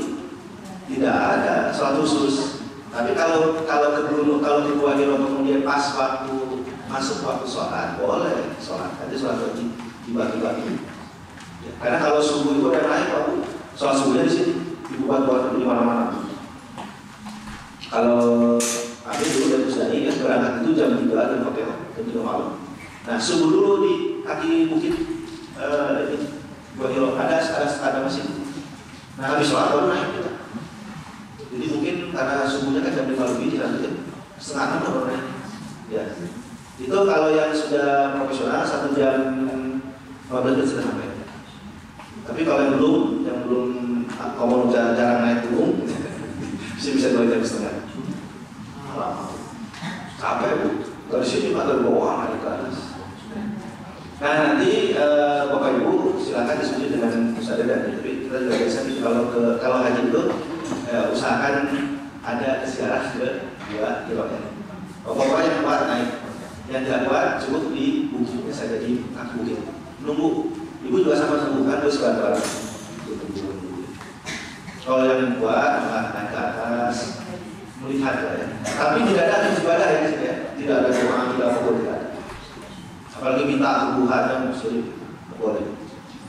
Tidak ada sholat khusus. Tapi kalau ke Gua Hiro kemudian pas waktu masuk waktu sholat boleh sholat. Nanti sholat wajib dibagi-bagi. Ya, karena kalau subuh itu udah naik waktu sholat subuhnya di sini dibuat di mana-mana. Kalau kami dulu dari Pusdani kan berangkat itu jam 3 di hotel, jam 3 malam. Nah subuh dulu di kaki bukit Gua Hiro ada masjid. Nah habis sholat baru naik kita. Jadi mungkin karena subuhnya kan jam 5 lebih, nanti setengah 6 baru naik. Ya. Itu kalau yang sudah profesional 1 jam 15 menit sudah sampai. Tapi kalau yang belum kalau jarang naik gunung, bisa 2 jam setengah. Lama. Capek Bu. Dari sini ada bawah naik ke atas. Nah nanti Bapak Ibu silakan diskusi dengan Ustaz Dedan. Tapi kita juga bisa kalau haji itu usahakan ada ziarah ke 2 kilometer. Bapak-bapak yang kuat naik, yang tidak kuat cukup di bukitnya saja, di kaki bukit. Nunggu, ibu juga sama nunggu kan, terus bantuan. Kalau yang kuat naik ke atas, melihat lah ya. Tapi tidak ada ibadah ya, tidak ada doa, tidak apa-apa, tidak ada. Apalagi minta kebuhan yang sulit, boleh.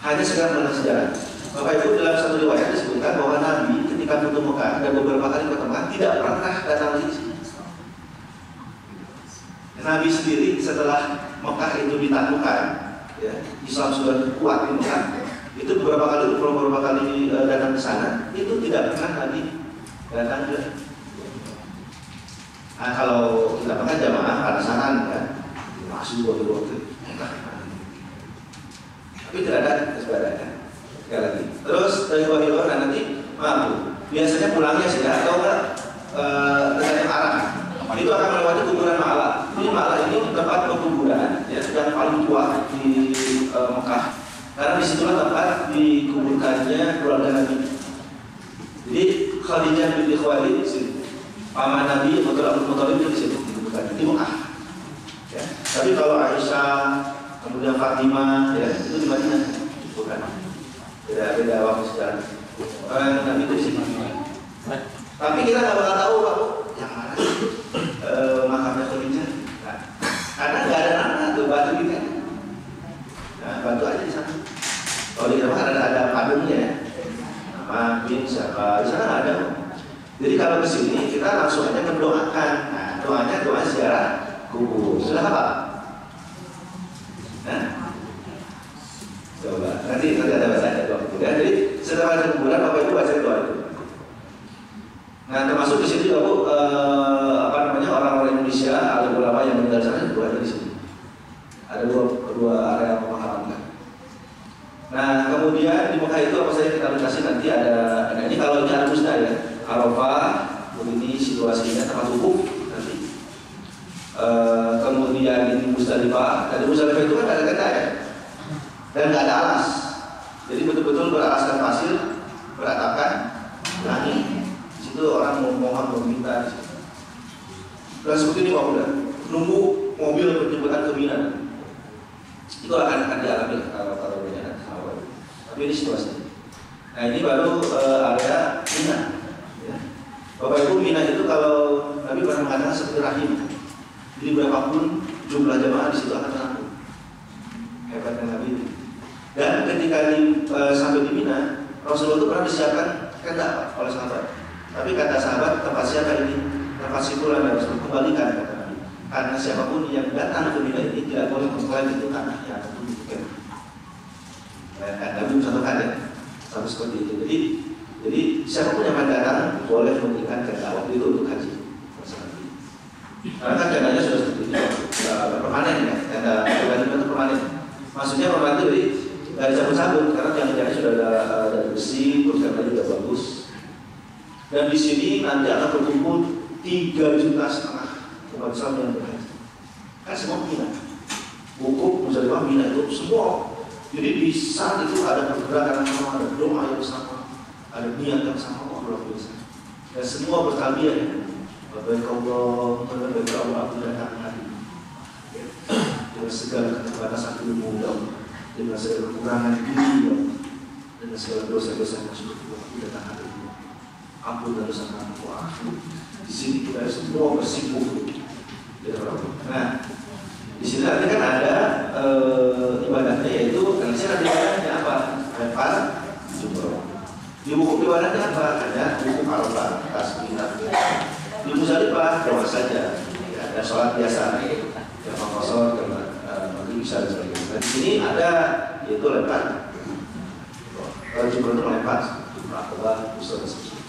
Hanya sekedar mengenal sejarah. Bapak Ibu dalam satu riwayat disebutkan bahwa Nabi ketika menuju Mekah dan beberapa kali ke Mekah tidak pernah datang di sini. Nabi sendiri setelah Mekah itu ditaklukkan, ya, Islam sudah kuat di Mekah, itu beberapa kali datang ke sana, itu tidak pernah Nabi datang ke. Nah, kalau kita pakai jamaah alasanan kan, masih waktu tapi tidak ada kesepakatan. Sekali lagi. Terus dari Gua Hiro nanti mampu. Biasanya pulangnya sih atau enggak dengan arah. Itu akan melewati kuburan Ma'la. Ini Ma'la ini tempat pekuburan ya, yang paling tua di Mekah. Karena disitulah tempat dikuburkannya keluarga Nabi. Jadi Khadijah binti Khuwailid di sini. Paman Nabi Abdul Muthalib di sini dikuburkan di Mekah. Ya. Tapi kalau Aisyah, kemudian Fatimah, ya itu di Madinah, bukan? Beda waktu sejarah. Nabi itu di sini. Tapi kita nggak bakal tahu kalau yang mana makamnya Khadijah. Nah, karena nggak ada nama tuh batu gitu. Nah, batu aja di sana. Kalau di rumah ada padungnya, nama bin siapa, di sana nggak ada. Jadi kalau ke sini kita langsung aja mendoakan. Nah, doanya doa ziarah kubur. Sudah apa? Nah, coba nanti ada bahasa doa kubur. Ya, jadi setelah ada kuburan Bapak Ibu baca doa itu. Nah, termasuk di sini juga Bu, orang-orang Indonesia, alim ulama yang meninggal sana juga ada di sini. Ada dua area pemahaman kan. Nah kemudian di Mekah itu apa saja kita lintasi nanti ada ini kalau ini Al-Musda ya, Arafah, begini situasinya tempat wukuf nanti. Kemudian ini Musdalifah, dan di Musdalifah itu kan ada tenda ya, dan nggak ada alas, jadi betul-betul beralaskan pasir, beratapkan langit. Di situ orang memohon meminta. Dan seperti ini Pak udah nunggu mobil penjemputan ke Mina. Itu akan dialami kalau berjalan awal. Tapi ini situasinya. Nah ini baru area Mina. Ya. Bapak Ibu, Mina itu kalau Nabi pernah mengatakan seperti rahim. Jadi berapapun jumlah jamaah di situ akan terangkum. Hebatnya Nabi itu. Dan ketika sampai di Mina, Rasulullah itu pernah disiapkan tenda oleh sahabat. Tapi kata sahabat, tempat siapa ini? Tempat sipulan yang harus kembalikan kata Nabi. Karena siapapun yang datang ke Mina ini tidak boleh mengklaim itu tanah yang tentukan. Nabi mencontohkan ya, sama seperti itu. Jadi siapapun yang akan datang boleh memberikan tenda waktu itu untuk haji. Karena kan tendanya sudah seperti itu, permanen ya, tenda itu permanen. Maksudnya permanen itu nggak dicabut-cabut karena tiang-tiangnya sudah ada besi, terus tendanya sudah bagus. Dan di sini nanti akan berkumpul 3,5 juta umat Islam yang berhaji. Kan semua Mina, wukuf Musdalifah Mina itu semua. Jadi di saat itu ada pergerakan yang sama, ada doa yang sama, ada niat yang sama, luar biasa. Dan semua bertalbiyah ya. Baik Allah, baik Allah, aku datang hari dengan segala keterbatasan ilmu, dengan segala kekurangan diri, dengan segala dosa-dosa yang sudah aku datang hari ini. Ampun dosa kami. Di sini kita semua bersikukuh. Nah, di sini nanti kan ada ibadahnya, yaitu nanti ada ibadahnya apa? Lempar jumroh. Di buku ibadahnya apa? Ada buku Arafah, tasbih. Di Musdalifah doa saja, ya, ada sholat biasa, jamaah qashar, jamaah bisa dan sebagainya. Dan di sini ada yaitu lempar. Kalau jumroh itu melempar, Arafah, usul dan sebagainya.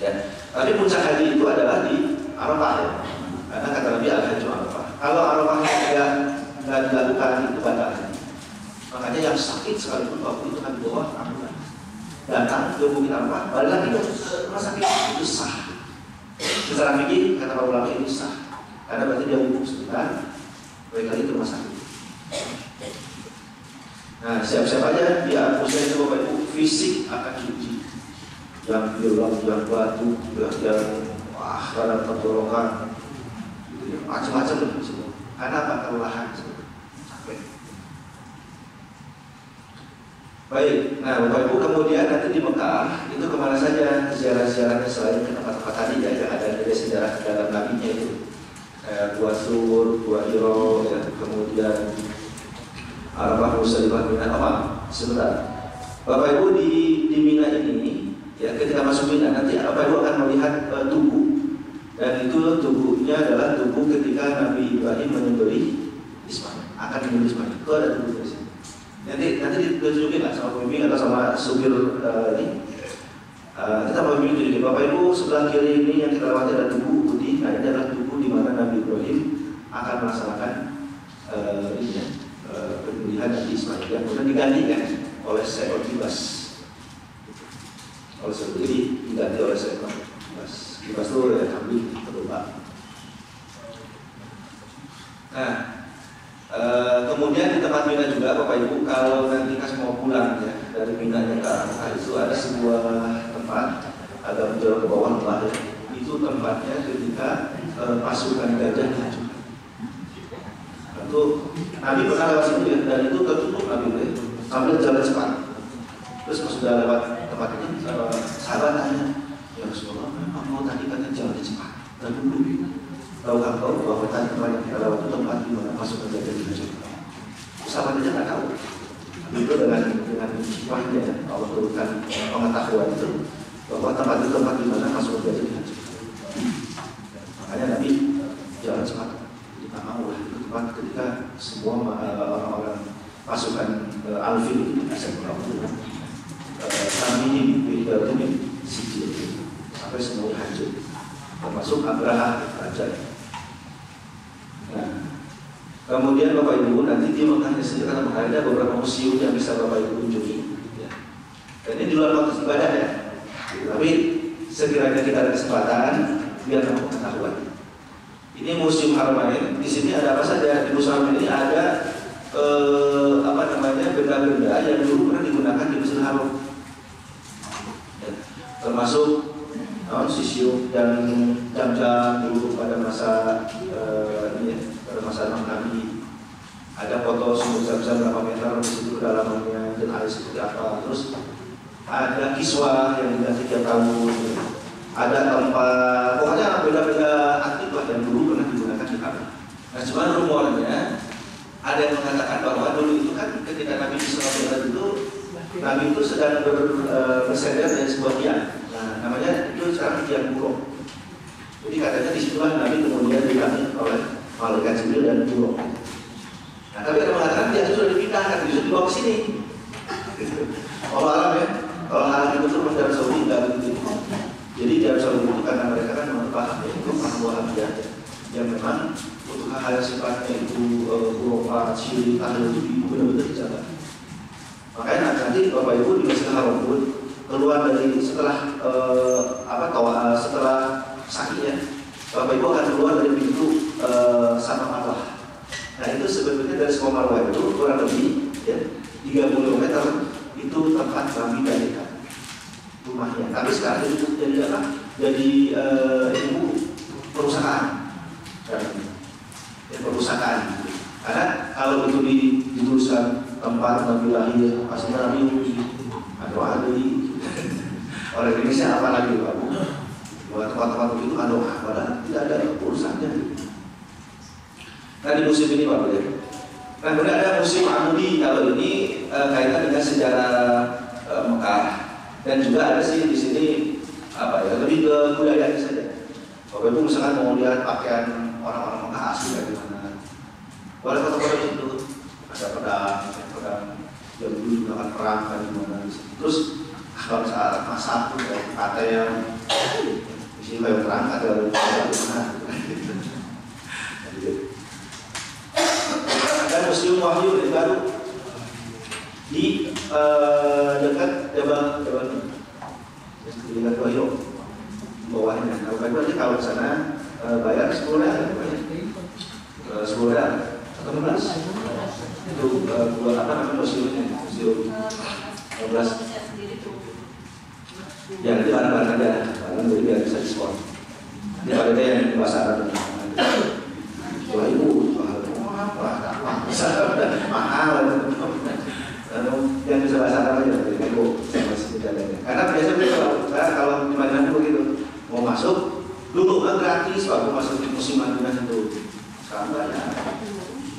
Ya, tapi puncak haji itu adalah di Arafah ya. Karena kata Nabi al-hajju Arafah. Kalau Arafahnya nggak dilakukan itu batal. Makanya yang sakit sekalipun waktu itu kan di bawah ambulan datang ke Bukit Arafah, balik lagi ke rumah sakit itu sah. Secara fikih kata para ulama itu sah. Karena berarti dia wukuf sebentar, balik lagi ke rumah sakit. Nah siap-siap aja dia muslim itu Bapak Ibu fisik akan diuji. Yang bilang, yang batu, yang pada tenggorokan, macam-macam di situ. Karena apa? Kelelahan, capek. Baik, nah Bapak Ibu kemudian nanti di Mekah itu kemana saja ziarah-ziarahnya selain ke tempat-tempat tadi ya, yang ada dari sejarah dalam nabinya itu, Gua Sur, Gua Hiro, ya, kemudian Arafah, Musdalifah, Mina. Sebentar, Bapak Ibu di Mina ini. Ya, ketika masuk Mina nanti Bapak Ibu akan melihat tugu, dan itu tugunya adalah tugu ketika Nabi Ibrahim menyembelih Ismail, akan menyembelih Ismail. Itu ada tugu di sini. Nanti ditunjukin lah sama pembimbing atau sama supir ini. Kita mau tunjukin Bapak Ibu sebelah kiri ini yang kita lewati ada tugu putih. Nah ini adalah tugu di mana Nabi Ibrahim akan melaksanakan penyembelihan Nabi Ismail yang kemudian digantikan oleh seekor kibas. Oleh sebab ini diganti oleh seekor kibas. Kibas itu ya kambing atau domba. Nah, kemudian di tempat Mina juga Bapak Ibu kalau nanti kas mau pulang ya dari Mina ke Arafah itu ada sebuah tempat agak menjauh ke bawah lembah ya. Itu tempatnya ketika pasukan gajah maju. Itu Nabi pernah lewat situ ya, dan itu tertutup Nabi ya, sambil jalan cepat. Terus pas sudah lewat tempat ini sahabat tanya, ya Rasulullah memang mau tadi katanya jalan cepat dan dulu. Tahukah kau bahwa tadi kemarin kita lewat itu tempat di mana pasukan gajah dihancurkan? Sahabat aja nggak tahu. Itu dengan wahyu Allah turunkan pengetahuan itu bahwa tempat itu tempat di mana pasukan gajah dihancurkan. Makanya Nabi jalan cepat. Jadi tak mau lah itu tempat ketika semua orang-orang pasukan Alfil itu bisa berlaku. Kami ini sijil sampai semua hancur, termasuk Abraha raja. Nah, Kemudian Bapak Ibu nanti di Mekahnya sendiri ada beberapa museum yang bisa Bapak Ibu kunjungi. Ya. Dan ini di luar konteks ibadah ya. Tapi sekiranya kita ada kesempatan, biar kamu pengetahuan. Ini Museum Haramain. Di sini ada apa saja? Di Museum ini ada benda-benda yang dulu pernah digunakan di Masjidil Haram. Ya. Termasuk sisium dan jam-jam dulu pada masa pada masa Nabi. Ada foto sumur jam-jam berapa meter di situ kedalamannya dan air seperti apa. Terus ada kiswah yang diganti tiap tahun. Ada tempat, pokoknya benda-benda antik lah yang dulu pernah digunakan di Ka'bah. Nah, cuma rumornya ada yang mengatakan bahwa dulu itu kan ketika Nabi SAW itu Nabi itu sedang bersender dari sebuah tiang. Nah, namanya itu sekarang tiang burung. Jadi katanya disitulah Nabi kemudian didatangi oleh malaikat Jibril dan burung. Nah, tapi ada mengatakan tiang itu sudah dipindahkan, justru dibawa ke sini. Allah alam ya, kalau hal itu tuh dari Saudi nggak begitu. Jadi dari Saudi itu karena mereka kan memang paham ya, itu paham wahabiyah yang memang untuk hal yang sifatnya itu kurofat, syirik, tahlil itu benar-benar dijaga. Makanya nanti Bapak Ibu di Masjidil Haram pun keluar dari setelah setelah sa'i ya, Bapak Ibu akan keluar dari pintu Safa Marwah. Nah itu sebetulnya dari Safa Marwah itu kurang lebih ya 30 meter itu tempat Nabi dirikan rumahnya. Tapi sekarang jadi apa? Jadi perusahaan. Perusahaan. Karena kalau itu dituliskan tempat Nabi lahir, pastinya Nabi ada orang Indonesia apa lagi Pak? Buat tempat-tempat itu padahal tidak ada urusannya. Nah di musim ini Pak ya. Nah kemudian ada musim Amudi. Kalau ini kaitan dengan sejarah Mekah dan juga ada sih di sini lebih ke budaya saja. Bapak Ibu misalkan mau lihat pakaian orang-orang Mekah asli dari mana, boleh foto-foto itu. Ada pedang yang dulu digunakan perang kan di mana. Terus kalau saat masak tuh kayak kata yang di sini kayak perang ada di mana. Ada museum Wahyu yang baru di dekat Jabal dekat Wahyu bawahnya. Nah, nanti kalau ke sana bayar 10 rial, 10 rial atau 15 itu buat apa namanya museumnya, museum 15. Ya nanti barang-barang aja, barang jadi biar bisa diskon. Nanti kalau ada yang bahasa Arab, Wah ibu, mahal. Yang bisa bahasa Arab aja, karena biasanya kalau di Madinah begitu, mau masuk dulu kan gratis waktu masuk di museum Madinah itu. Sekarang banyak.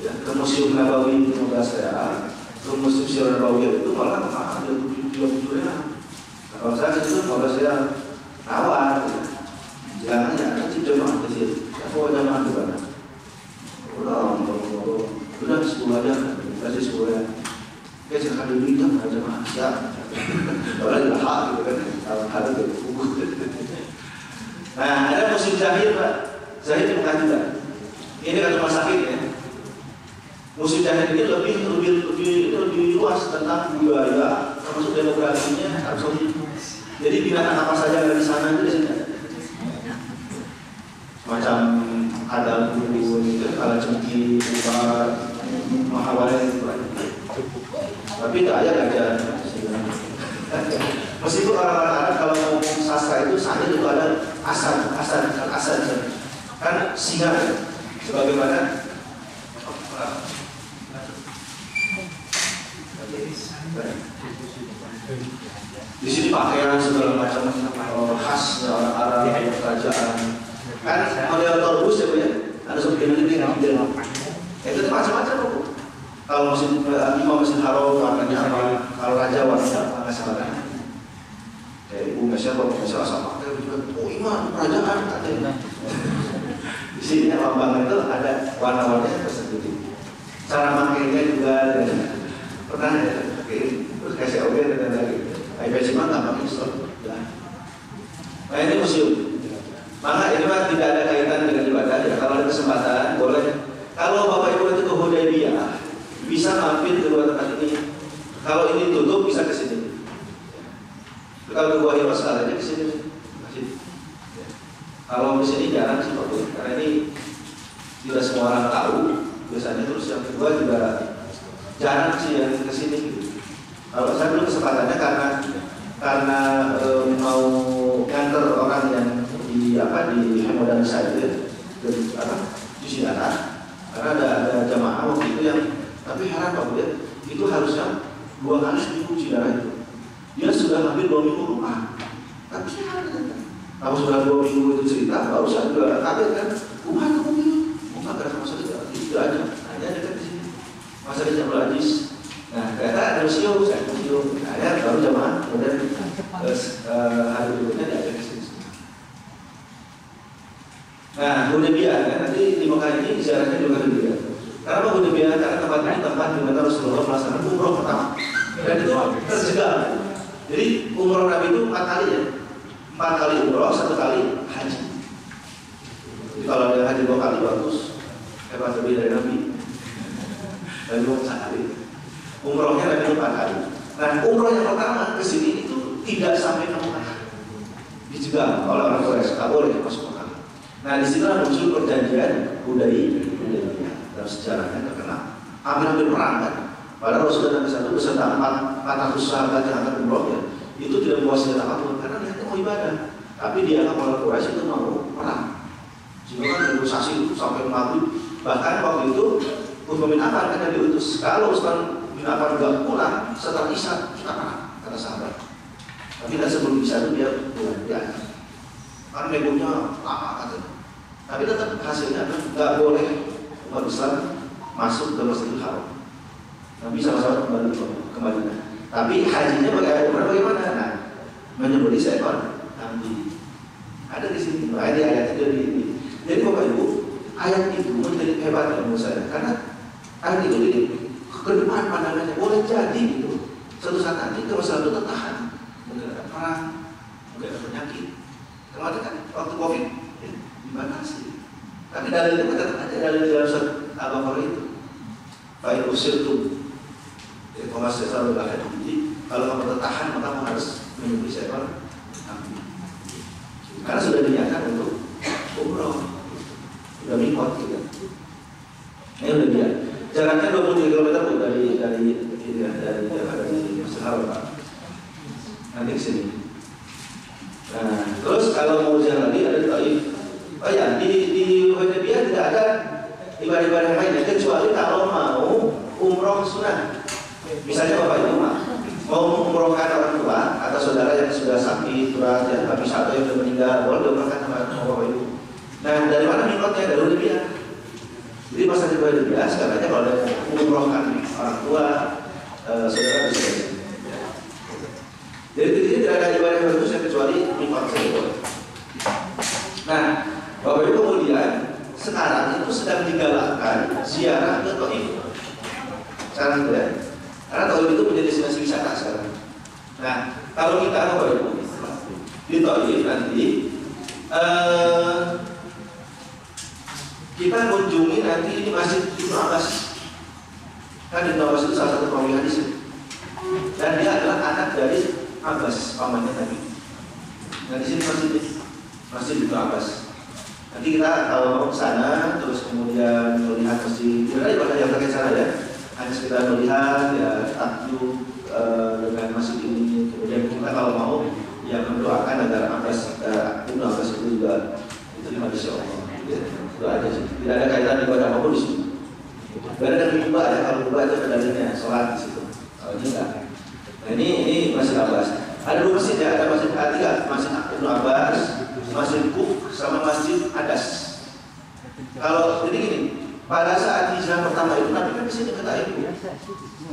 Ya, ke museum Nabawi itu 15 rial, ke museum Sirah Nabawi itu malah mahal, 27 rial. Kalau saya ke situ 15 rial, nawar. Jangan aja, nanti jemaah ke situ. Aku jemaah di mana? Udah 10 aja, kasih 10 rial. Kayak sekali duit kan jemaah siap. Kalau ada hak gitu kan, kalau ada gitu. Nah, ada musim Zahir Pak. Zahir di Mekah juga. Ini kan rumah sakit ya. Musim Zahir ini lebih luas tentang budaya, termasuk demografinya Arab Saudi. Jadi binatang apa saja yang ada di sana itu di sini. Macam ada bulu, kalajengking, ular, mahawalnya itu banyak. Tapi tidak ada. Meskipun orang-orang Arab kalau ngomong sastra itu sahnya itu ada asan kan singa sebagaimana di sini pakaian segala macam khas orang Arab kerajaan kan model torbus ya Bu ya, ada seperti ini itu macam-macam Bu. Kalau Masjidil Haram warnanya apa, kalau raja warnanya apa nggak sama kan? Kayak Ibu Mesya kalau Mesya sama pakai juga, iman kerajaan katanya. Di sini lambang itu ada warna-warnanya tersendiri. Cara makainya juga pernah ya terus kasih obat dan lagi. IPC mah nggak pakai slot. Nah ini museum. Maka ini mah tidak ada kaitan dengan ibadah ya. Kalau ada kesempatan boleh. Kalau Bapak Ibu itu ke yang kedua juga jarang sih yang kesini gitu. Kalau saya dulu kesempatannya karena mau nganter orang yang di hemodialisa itu cuci darah, karena ada jamaah waktu itu yang tapi heran Pak Budi, itu harusnya 2 kali seminggu cuci darah itu. Dia sudah hampir 2 minggu rumah, tapi saya ada. Kalau sudah 2 minggu itu cerita, baru saya juga kaget kan, rumah kamu ini, bukan karena sama sekali itu aja, hanya dekat di sini. Masa di Jabal Aziz, nah ternyata ada museum, saya museum, nah baru jamaah, kemudian hari berikutnya diajak ke sini. Nah, Hudaybiyah kan nanti di Mekah ini ziarahnya juga Hudaybiyah. Kenapa Hudaybiyah? Karena tempat ini tempat di mana Rasulullah melaksanakan umroh pertama, dan itu tersegal. Jadi umroh Nabi itu 4 kali ya. 4 kali umroh, 1 kali haji. Jadi kalau ada haji 2 kali bagus, hebat lebih dari Nabi. Dan 2 kali. Umrohnya Nabi 4 kali. Nah, umroh yang pertama ke sini itu tidak sampai ke Mekah. Dijegal oleh orang Quraisy, tak boleh masuk Mekah. Nah, di sini muncul perjanjian Hudaybiyah. Dalam sejarahnya terkenal. Hampir perang kan. Padahal Rasulullah SAW beserta 400 sahabat yang akan umroh ya, itu tidak membawa senjata apapun karena niatnya mau ibadah. Tapi dia akan orang Quraisy itu mau perang. Sehingga kan negosiasi itu sampai maghrib. Bahkan waktu itu Utsman bin Affan kan diutus. Kalau Utsman bin Affan nggak pulang setelah Isya, kita perang, kata sahabat. Tapi tidak sebelum Isya itu dia pulang. Ya. Karena negonya lama katanya. Tapi tetap hasilnya nggak boleh umat Islam masuk ke Masjidil Haram. Nabi sama-sama kembali ke Madinah. Tapi hajinya bagaimana? Nah, menyembelih seekor kambing. Ada di sini. Ada di ayat itu. Jadi Bapak Ibu, ayat itu menjadi hebat menurut saya. Karena ayat itu ini ke depan pandangannya boleh jadi gitu. Suatu saat nanti kalau Islam itu tertahan, mungkin ada perang, mungkin ada penyakit. Kemarin kan waktu COVID dibatasi. Tapi dalilnya tetap ada dalil dalam surat Al-Baqarah itu. Fa'in usirtum. Informasi selalu bahaya. Jadi kalau kamu tertahan maka kamu harus menyembelih seekor kambing. Karena sudah dinyatakan untuk umroh, sudah mikot gitu. Ini udah dia. Jaraknya 23 km Bu dari Masjidil Pak. Nanti ke sini. Nah, terus kalau mau jalan lagi ada Taif. Oh ya, di Hudaybiyah tidak ada ibadah-ibadah lainnya kecuali kalau mau umroh sunnah. Misalnya Bapak Ibu mau umrohkan orang tua atau saudara yang sudah sakit, berat, ya, habis atau yang sudah meninggal, boleh diumrohkan sama Bapak Ibu. Nah, dari mana mikotnya? Dari Hudaybiyah. Jadi masa di Hudaybiyah sekarangnya kalau ada umrohkan orang tua, saudara bisa. Jadi di sini tidak ada ibadah yang bagus kecuali mikot saja. Nah, Bapak Ibu kemudian sekarang itu sedang digalakkan ziarah ke Taif. Sekarang itu ya. Karena Taif itu menjadi destinasi wisata sekarang. Nah, kalau kita Bapak Ibu di Taif nanti kita kunjungi nanti ini Masjid Ibnu Abbas. Kan Ibnu Abbas itu salah satu perawi hadis. Dan dia adalah anak dari Abbas, pamannya Nabi. Nah di sini Masjid Ibnu Abbas. Nanti kita kalau mau ke sana, terus kemudian melihat masjid, tidak ibadah yang terkait sana ya. Hanya sekedar melihat ya takjub dengan masjid ini. Kemudian kita kalau mau ya mendoakan agar Abbas Ibnu Abbas itu juga itu dimaksud Allah. Itu aja sih. Tidak ada kaitan ibadah apapun di sini. Tidak ada riba ya, kalau riba itu dalilnya sholat di situ. Kalau ini enggak. Nah ini Masjid Abbas. Ada 2 masjid ya, ada Masjid Atiqah, Masjid Ibnu Abbas, Masjid Kuf, sama Masjid Adas. Kalau jadi gini, pada saat hijrah pertama itu Nabi kan di sini ke Taif.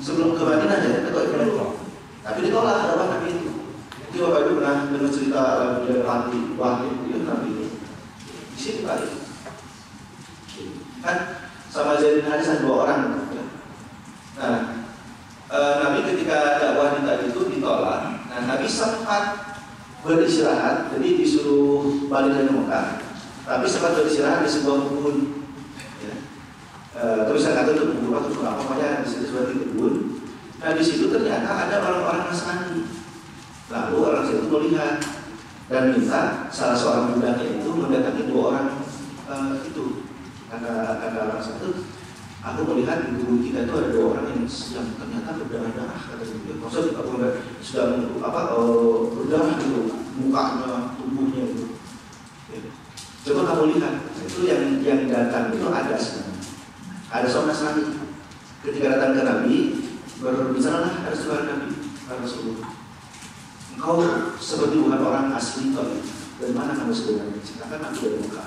Sebelum ke Madinah ya, ke Taif dulu. Tapi ditolak oleh Nabi itu. Itu Bapak Ibu pernah dengar cerita Rabi Wahid itu Nabi itu. Di sini Taif. Kan sama Zaid bin Haris 2 orang. Nah, Nabi ketika dakwah di Taif itu ditolak. Nah, Nabi sempat beristirahat, jadi disuruh balik dari Mekah. Tapi sempat beristirahat di sebuah kebun. Ya. Terus saya kata itu kebun atau apa namanya di sebuah kebun. Nah, di situ ternyata ada orang-orang Nasrani. Lalu orang situ melihat dan minta salah seorang budaknya itu mendatangi 2 orang itu. Kata orang satu, Aku melihat di tubuh kita itu ada 2 orang yang ternyata berdarah-darah, kata dia. Maksud aku sudah berdarah gitu, mukanya, tubuhnya gitu. Ya. Coba kamu lihat, itu yang datang itu ada sebenarnya. Ada seorang Nasrani. Ketika datang ke Nabi, berbicaralah ada seorang Nabi, Rasulullah. Engkau seperti bukan orang asli kau. Dari mana kamu sebenarnya? Ceritakan aku dari Mekah.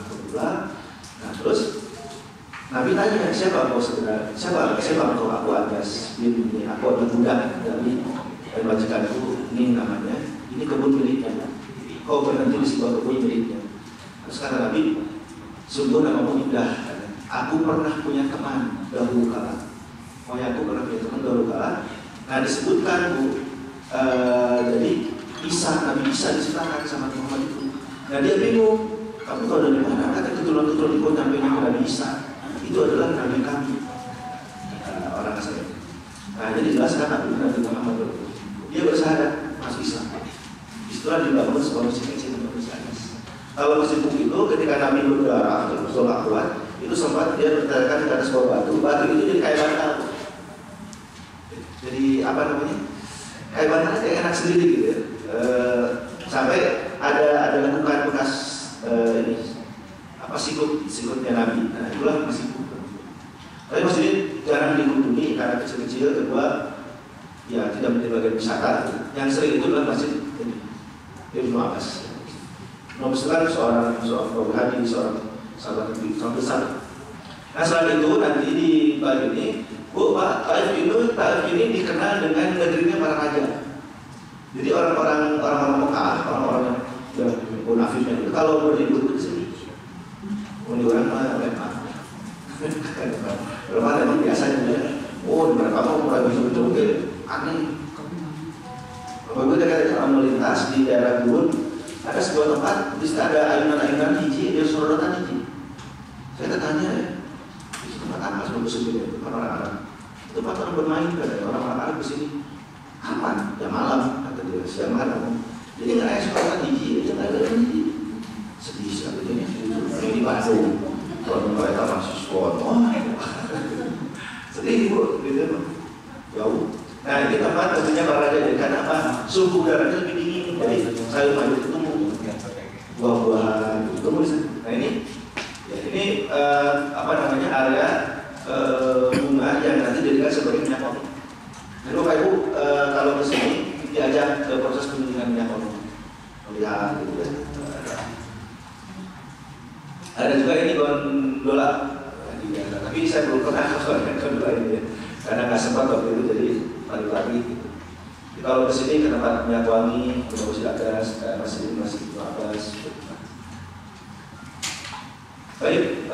Nah terus Nabi tanya, siapa engkau sebenarnya? Siapa engkau? Aku Anas bin ini. Aku adalah budak dari majikanku. Ini namanya. Ini kebun miliknya. Kau berhenti di sebuah kebun miliknya. Terus kata Nabi, sungguh namamu indah. Aku pernah punya teman dahulu kala. Aku pernah punya teman dahulu kala. Nah disebutkan jadi Nabi Isa diceritakan sama Muhammad itu. Nah dia bingung. Kamu tahu dari mana? Kata keturunan itu sampai ke Nabi Isa. Itu adalah Nabi kami, orang Nasrani. Nah jadi jelaskan Nabi Muhammad dia bersahadat masuk Islam. Setelah dibangun sebuah masjid kecil untuk bersahadat. Kalau masjid itu ketika Nabi berdarah terus sholat kuat, itu sempat dia berterakan di atas sebuah batu itu jadi kayak bantal. Jadi apa namanya? Kayak bantal kayak enak sendiri gitu ya. Sampai ada lekukan bekas sikutnya Nabi. Nah itulah masih. Tapi masjid ini jarang dikunjungi karena kecil-kecil. Kedua, ya tidak menjadi bagian wisata. Yang sering itu adalah masjid Ibnu Abbas. Nomor sekarang seorang haji, seorang sahabat Nabi, seorang besar. Nah selain itu nanti di Bali ini, Taif ini dikenal dengan negerinya para raja. Jadi orang-orang Mekah, orang-orang yang munafik itu kalau berlibur ke sini, orang mana lemah. Lemah memang biasanya ya. Oh, di mana kamu mulai betul-betul aneh. Kalau kita katakan melintas di daerah Gurun, ada sebuah tempat, di situ ada ayunan-ayunan hiji, dia sorotan hiji. Saya tanya ya, di tempat apa sebelum kesini orang Arab? Itu tempat orang bermain kan, orang Arab ke sini. Kapan? Ya malam, kata dia, siang malam. Jadi nggak ada sorotan hiji, dia nggak ada hiji. Sedih sekali ini di Bandung. Kalau mereka masih sekolah, sedih bu, gitu jauh. Nah ini tempat tentunya para raja jadi karena apa? Suhu udaranya lebih dingin, jadi sayur mayur itu tumbuh, buah-buahan itu tumbuh. Nah ini apa namanya area bunga yang nanti dijadikan sebagai minyak wangi. Jadi Bapak Ibu kalau ke sini diajak ke proses pemilihan minyak wangi, melihat gitu ya. Ada juga ini gondola, tapi saya belum pernah gondola ini ya. Karena nggak sempat waktu itu jadi pagi-pagi gitu. Kalau ke sini ke tempat minyak wangi, ke Masjid Abbas, masih Abbas. Baik,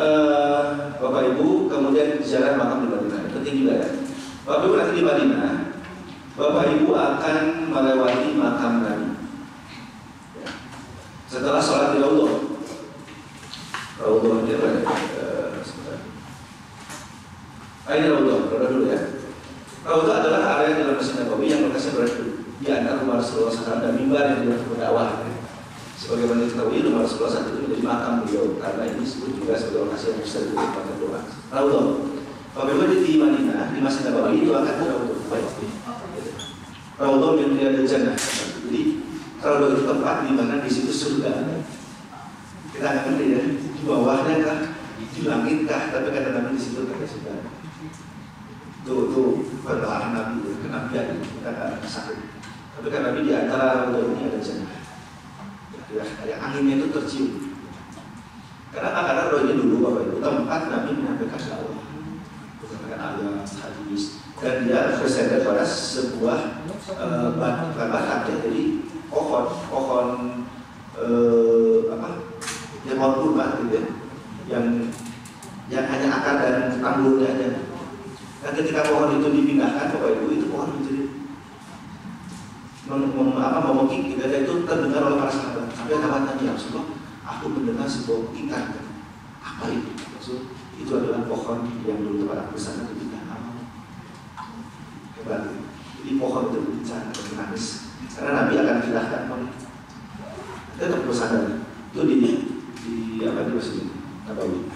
Bapak Ibu, kemudian ziarah makam di Madinah. Penting juga ya. Bapak Ibu nanti di Madinah, Bapak Ibu akan melewati makam Nabi. Setelah sholat di Raudhah. Raudhah dia apa ya? Ini Raudhah dulu ya. Raudhah adalah area dalam Masjid Nabawi yang lokasinya berada di antara rumah Rasulullah SAW dan mimbar yang digunakan berdakwah. Sebagaimana diketahui, rumah Rasulullah SAW itu menjadi makam beliau karena ini disebut juga sebagai lokasi yang bisa digunakan doa. Raudhah. Bagaimana di Madinah di Masjid Nabawi itu akan Raudhah. Raudhah min riyadil jannah. Jadi Raudhah itu tempat di mana di situ surga. Kita nggak ngerti ya, di bawahnya kah, di langit kah, tapi kata Nabi di situ kata surga. Tuh perdoaan Nabi, kenabian kita nggak sakit. Tapi kan Nabi di antara Raudhah ini ada jannah. Ya, kayak anginnya itu tercium. Karena Raudhah ini dulu Bapak Ibu tempat Nabi menyampaikan dakwah, menyampaikan ayat, hadis, dan dia bersandar pada sebuah bahan ya, jadi pohon apa? Ya pohon kurma gitu ya, yang hanya akar dan tanggulnya aja. Dan ketika pohon itu dipindahkan, Bapak Ibu itu pohon menjadi memekik gitu, dan itu terdengar oleh para sahabat. Sampai kata Nabi Rasulullah, aku mendengar sebuah ikan. Apa itu? Maksud itu adalah pohon yang dulu tempat aku bersama dipindah. Hebat. Jadi pohon itu berbicara dan menangis. Karena Nabi akan pindahkan pohon. Tetap bersandar. Itu di Masjid Nabawi.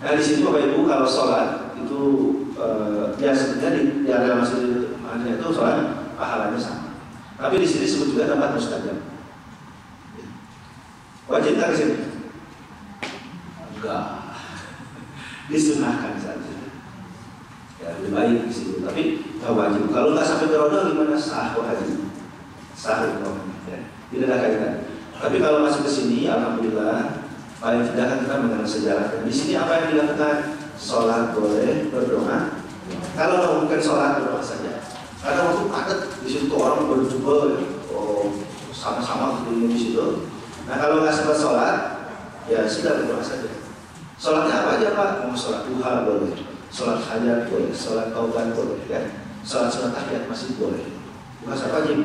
Nah di sini Bapak Ibu kalau sholat itu sebutnya di area Masjidil Madinah itu sholat pahalanya sama. Tapi di sini sebut juga tempat mustajab. Wajib tak ke sini? Enggak. Disunahkan saja. Ya lebih baik di situ. Tapi nggak wajib. Kalau nggak sampai ke roda gimana sah haji? Sah ya. Tidak ada kaitan. Tapi kalau masuk ke sini, alhamdulillah, paling tidak kan kita mengenal sejarah. Di sini apa yang dilakukan? Sholat boleh, berdoa. Kalau bukan sholat berdoa saja. Karena waktu padat di situ orang berjubel, sama-sama di situ. Nah kalau nggak sempat sholat, ya sudah berdoa saja. Sholatnya apa aja Pak? Mau sholat duha boleh, sholat hajat boleh, sholat taubat boleh, ya. Sholat sunat tahiyat masih boleh. Bukan sholat wajib.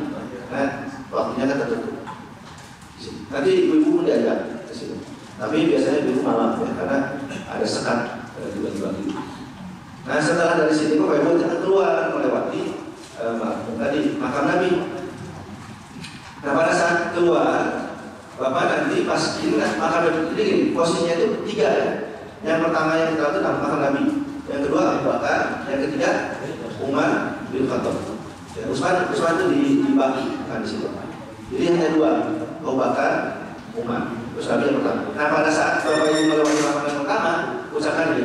Nah waktunya kan tertentu. Nanti ibu-ibu diajak ke situ. Tapi biasanya ibu malam ya, karena ada sekat dibagi-bagi. Nah setelah dari sini Bapak Ibu jangan keluar melewati tadi makam Nabi. Nah pada saat keluar Bapak nanti pas ini kan makam Nabi ini gini, posisinya itu 3 ya. Yang pertama yang kita tahu makam Nabi, yang kedua Abu Bakar, yang ketiga Umar bin Khattab. Ya, Utsman itu dibagi kan di situ. Jadi hanya 2, Abu Bakar, Umar. Terus Nabi yang pertama. Nah pada saat Bapak Ibu melewati makam yang pertama, ucapkan ini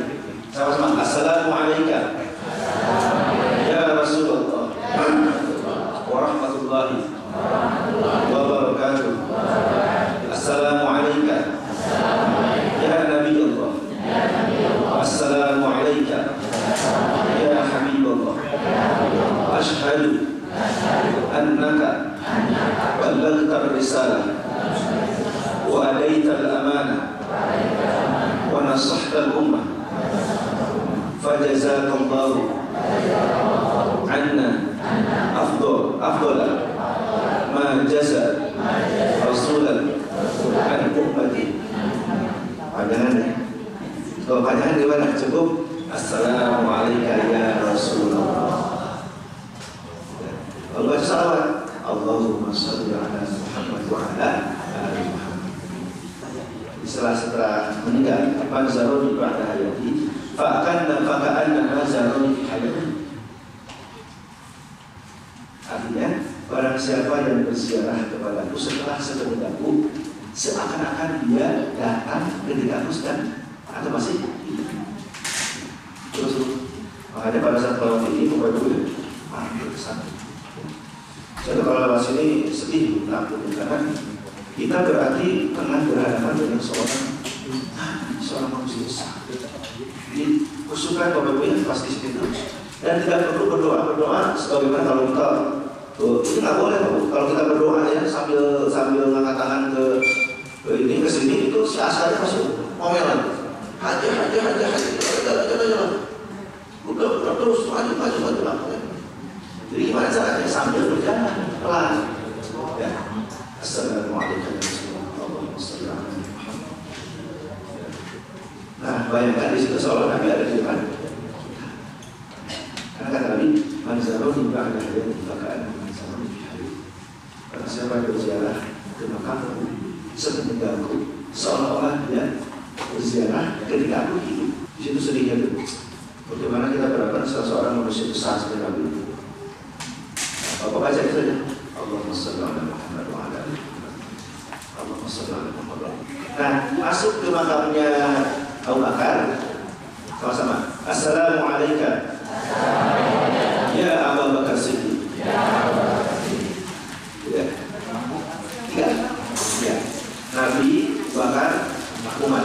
sama-sama Assalamualaikum ya Rasulullah warahmatullahi wabarakatuh. Assalamualaikum ya Nabi Allah. Assalamualaikum ya Habibullah. Ashhadu annaka ballaghta risalah wa adaita al-amanah wa nasahta al-ummah. Fajazakallahu anna afdal ma jaza rasulan an ummati. Panjangan ya. Kalau panjangan gimana? Cukup Assalamualaikum ya Rasulullah. Kalau baca salawat Allahumma shalli ala Muhammad wa ala ali Muhammad. Setelah meninggal Panzaroni ba'da hayati Faka'anna zaroni hayati. Artinya barang siapa yang berziarah kepadaku setelah sepeninggalku, seakan-akan dia datang ketika aku sedang atau masih hidup. Terus makanya pada saat tawaf ini Bapak Ibu berkesan. Jadi kalau lewat sini sedih takut karena kita berarti pernah berhadapan dengan seorang manusia besar. Jadi usulkan Bapak Ibu yang pasti situ dan tidak perlu berdoa sebagaimana kalau kita itu nggak boleh kalau kita berdoa ya sambil ngangkat tangan ke ini ke sini itu si asalnya masih ngomelan haji udah terus maju jadi gimana caranya sambil berjalan pelan ya. Assalamualaikum warahmatullahi wabarakatuh. Nah, bayangkan di situ seolah Nabi ada di depan. Karena kata Nabi, "Manzaroni ba'da hayati faka'anna manzaroni fi hayati." Karena siapa yang berziarah ke makamku sepeninggalku, seolah-olah dia berziarah ketika aku hidup. Di situ sedihnya itu. Bagaimana kita berharap seseorang manusia besar seperti Nabi itu. Bapak baca itu saja. Allahumma shalli ala Muhammad wa ala ali Muhammad. Allahumma shalli ala Muhammad. Nah, masuk ke makamnya Abu Bakar sama-sama. Assalamualaikum ya Abu Bakar Siddiq. Ya. Nabi Bakar Umar.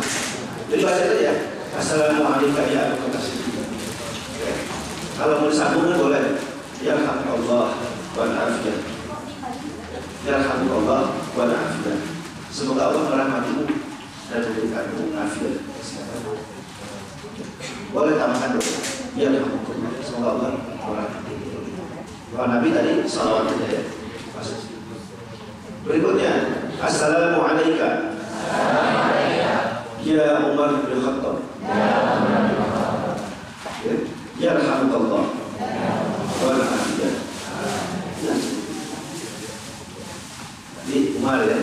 Jadi baca itu ya. Assalamualaikum ya Abu Bakar Siddiq. Kalau mau disambungkan boleh. Ya Alhamdulillah wa afiyah. Ya Alhamdulillah wa afiyah. Semoga Allah merahmatimu dan memberikanmu afiat. Boleh tambahkan doa. Ya Alhamdulillah. Semoga Allah merahmatimu. Kalau Nabi tadi salawat saja ya. Berikutnya Assalamualaikum ya Umar bin Khattab. Ya Alhamdulillah wa afiyah. Jadi Umar ya,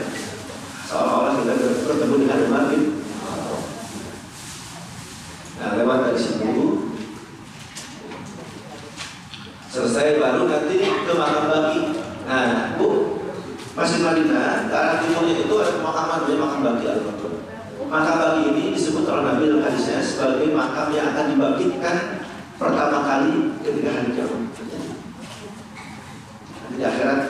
seolah-olah kita bertemu dengan Umar bin. Nah lewat dari situ Selesai baru nanti ke makam baki. Nah, Bu, Masjid Madinah ke arah timurnya itu ada pemakaman namanya makam baki Al-Baqi. Makam baki ini disebut oleh Nabi dalam hadisnya sebagai makam yang akan dibangkitkan pertama kali ketika hari kiamat. Di akhirat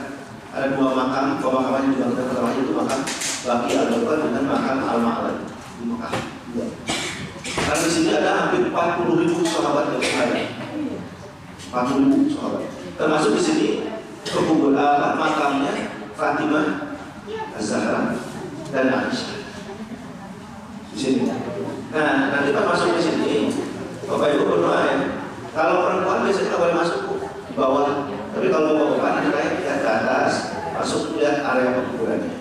ada dua makam, pemakaman yang dibangkitkan pertama itu makam baki Al-Baqi dengan makam Al-Ma'lan di Mekah. Karena di sini ada hampir 40.000 sahabat yang ada. 40.000 sahabat. Termasuk di sini kekuburan makamnya Fatimah, Az-Zahra, dan Aisyah. Di sini. Nah, nanti pas masuk di sini, Bapak Ibu berdoa ya. Kalau perempuan biasanya nggak boleh masuk di bawah. Tapi kalau bapak nanti naik ke atas, masuk lihat area pekuburannya.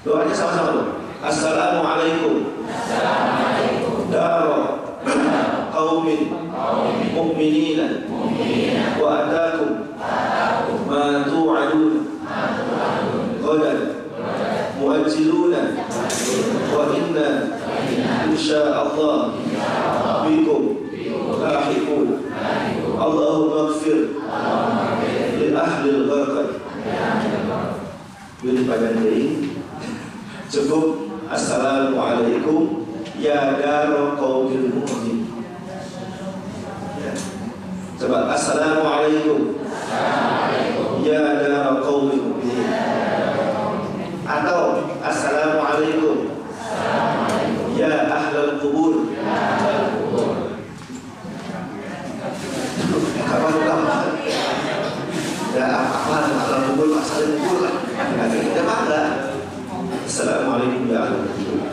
Doanya sama-sama dong. Assalamualaikum. Daro qaumin mu'minina wa atakum ma tu'adun qadan mu'ajjiluna wa inna insyaallah bikum lahiqun. Allahumma ighfir li ahli al-gharqad. Pilih bagian ini cukup. Assalamualaikum ya daro qaumil mu'min. Ya. Coba assalamualaikum ya daro qaumil mu'min. Atau assalamualaikum ya ahlal qubur. Apa ya apa ahlal qubur masalah kubur lah. Kita bangga. Assalamualaikum ya ahlal qubur.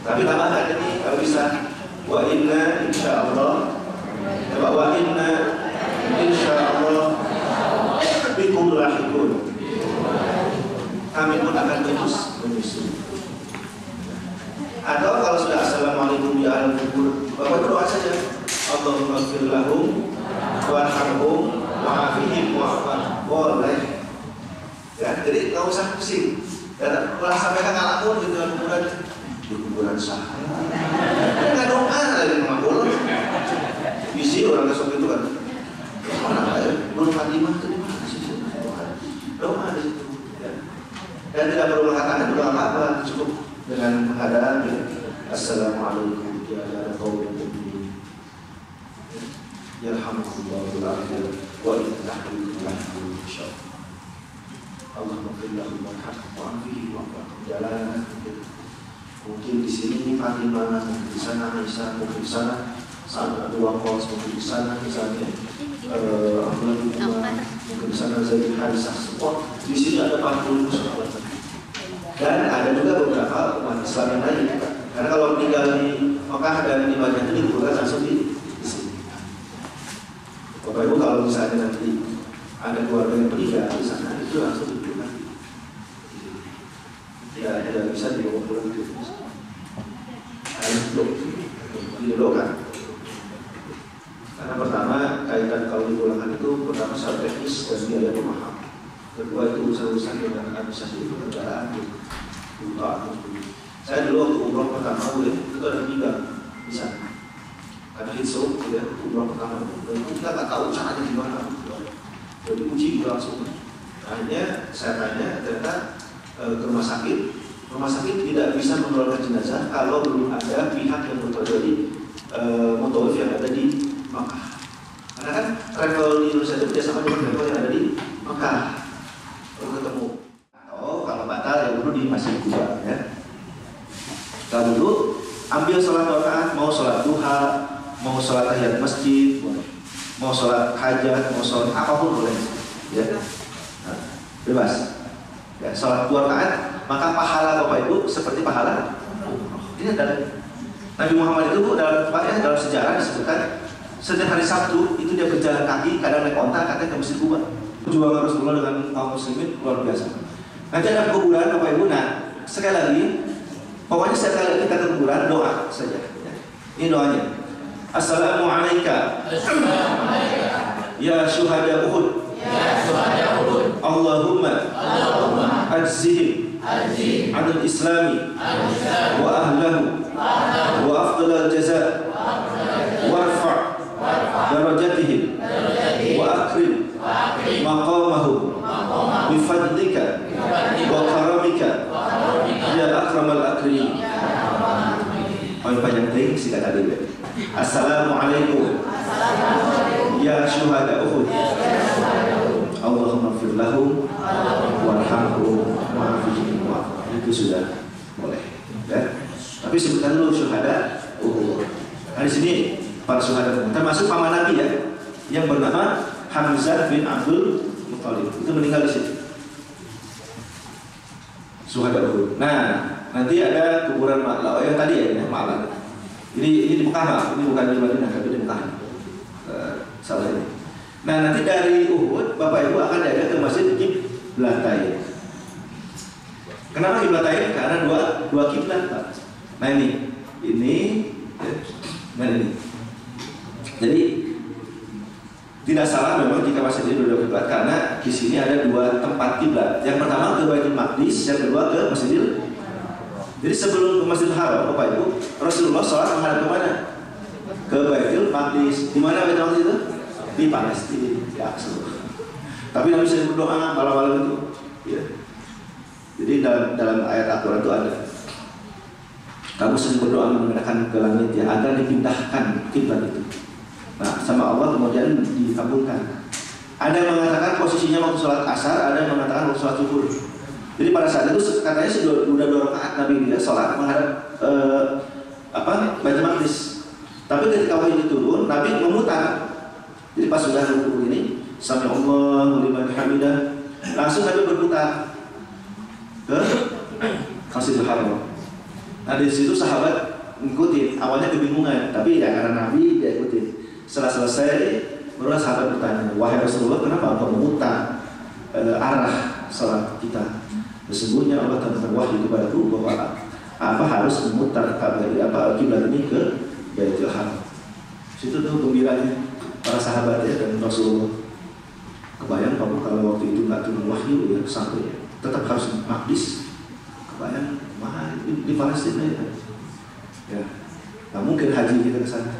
Tapi tambahkan ini kalau bisa wa inna insyaallah. Coba wa inna insyaallah bikum lahiqun. Kami pun akan menyusul. Atau kalau sudah assalamualaikum ya ahlal qubur, Bapak berdoa saja. Allahumma ighfir lahum warhamhum wa'afihim wa'afan. Boleh. Ya, jadi nggak usah pusing. Dan kalau sampai kan ngalamun gitu di kuburan sah. Nggak doa lagi mengampun. Bisi orang kesok itu kan. Mana ya? Nur Fatimah itu di mana sih? Doa di situ. Ya. Dan tidak perlu mengatakan doa apa, cukup dengan menghadap assalamualaikum ya qaumil mu'minin. Yarhamukumullahu wa innahu insyaallah. Allahumma qillahu warhamhu wa'afihi jalan. Mungkin di sini Fatimah, mungkin di sana Aisyah, mungkin di sana Sa'ad Waqqas, mungkin di sana misalnya mungkin di sana Zaid bin Harisah. Di sini ada 40 sahabat. Dan ada juga beberapa umat Islam yang lain. Karena kalau tinggal di Mekah dan di Madinah itu dikuburkan langsung di sini. Bapak Ibu kalau misalnya nanti ada keluarga yang meninggal di sana, itu langsung dikuburkan. Tidak bisa dibawa pulang ke sini. Harus dulu kan. Karena pertama kaitan kalau dipulangkan itu pertama secara teknis dan biaya mahal. Kedua itu urusan dengan administrasi kendaraan, buka atau saya dulu waktu umroh pertama itu ada 3 di sana. Karena hitsum, ya, umroh pertama dan kita nggak tahu caranya gimana. Jadi uji langsung. Akhirnya saya tanya, ternyata ke rumah sakit tidak bisa mengeluarkan jenazah kalau belum ada pihak yang bertugas di mutawif yang ada di Mekah. Karena kan travel di Indonesia itu biasa dengan travel yang ada di Mekah. Baru ketemu. Atau kalau batal ya dulu di Masjid Kuba ya. Kalau dulu ambil sholat rakaat, mau sholat duha, mau sholat tahiyat masjid, mau sholat hajat, mau sholat apapun boleh. Ya, nah, bebas. Ya, sholat 2 rakaat, maka pahala Bapak Ibu seperti pahala. Ini dari Nabi Muhammad itu dalam sejarah disebutkan setiap hari Sabtu itu dia berjalan kaki, kadang naik onta, katanya ke Masjid Kuba. Perjuangan Rasulullah dengan kaum muslimin luar biasa. Nanti ada kuburan Bapak Ibu. Nah, sekali lagi, pokoknya setiap kali kita ke kuburan doa saja. Ya. Ini doanya. Assalamualaikum. Ya syuhada Uhud. Allahumma ajzihim anil islami wa ahlahu wa afdalal jaza warfa' darajatihim wa akrim teh sih kata dia. Assalamualaikum. Ya syuhada Uhud. Allahumma fir lahum warhamhum wa'afihim wa'fu. Itu sudah boleh. Ya. Tapi sebutkan dulu syuhada Uhud. Nah, di sini para syuhada termasuk paman Nabi ya, yang bernama Hamzah bin Abdul Muthalib. Itu meninggal di sini. Syuhada Uhud. Nah, nanti ada kuburan Ma'la yang tadi ya, Ma'la. Ini di Mekah, ini bukan di Madinah, tapi di Mekah. Salah ini. Nah, nanti dari Uhud, Bapak Ibu akan diajak ke Masjid Qiblatain. Kenapa Qiblatain? Karena dua kiblat, Pak. Nah ini, nah ini. Jadi tidak salah memang jika masjid ini berdua kiblat, karena di sini ada dua tempat kiblat. Yang pertama ke Baitul Maqdis, yang kedua ke Masjidil. Jadi sebelum ke Masjidil Haram, Bapak Ibu, Rasulullah sholat menghadap ke mana? Ke Baitul Maqdis. Di mana Baitul Maqdis itu? Di Palestina, di Aqsa. Tapi Nabi sering berdoa malam-malam itu. Ya. Jadi dalam ayat Al-Quran itu ada. Kamu sering berdoa mengarahkan ke langit ya, agar dipindahkan kiblat itu. Nah, sama Allah kemudian dikabulkan. Ada yang mengatakan posisinya waktu sholat asar, ada yang mengatakan waktu sholat zuhur. Jadi pada saat itu katanya sudah 2 rakaat Nabi dia sholat menghadap Baitul Maqdis. Tapi ketika wahyu itu turun, Nabi memutar. Jadi pas sudah rukuk ini, sami Allahu liman hamidah, langsung Nabi berputar ke Masjidil Haram. Nah di situ sahabat ngikutin, awalnya kebingungan, tapi ya karena Nabi dia ikutin. Setelah selesai, barulah sahabat bertanya, wahai Rasulullah, kenapa engkau memutar arah salat kita? Sesungguhnya Allah telah wahyu kepadaku bahwa harus memutar kiblat ini ke Baitul Haram. Situ tuh gembiranya para sahabat ya dan Rasulullah. Kebayang kalau waktu itu nggak turun wahyu ya sampai tetap harus Maqdis. Kebayang mahal di Palestina ya. Ya, nggak mungkin haji kita ke sana.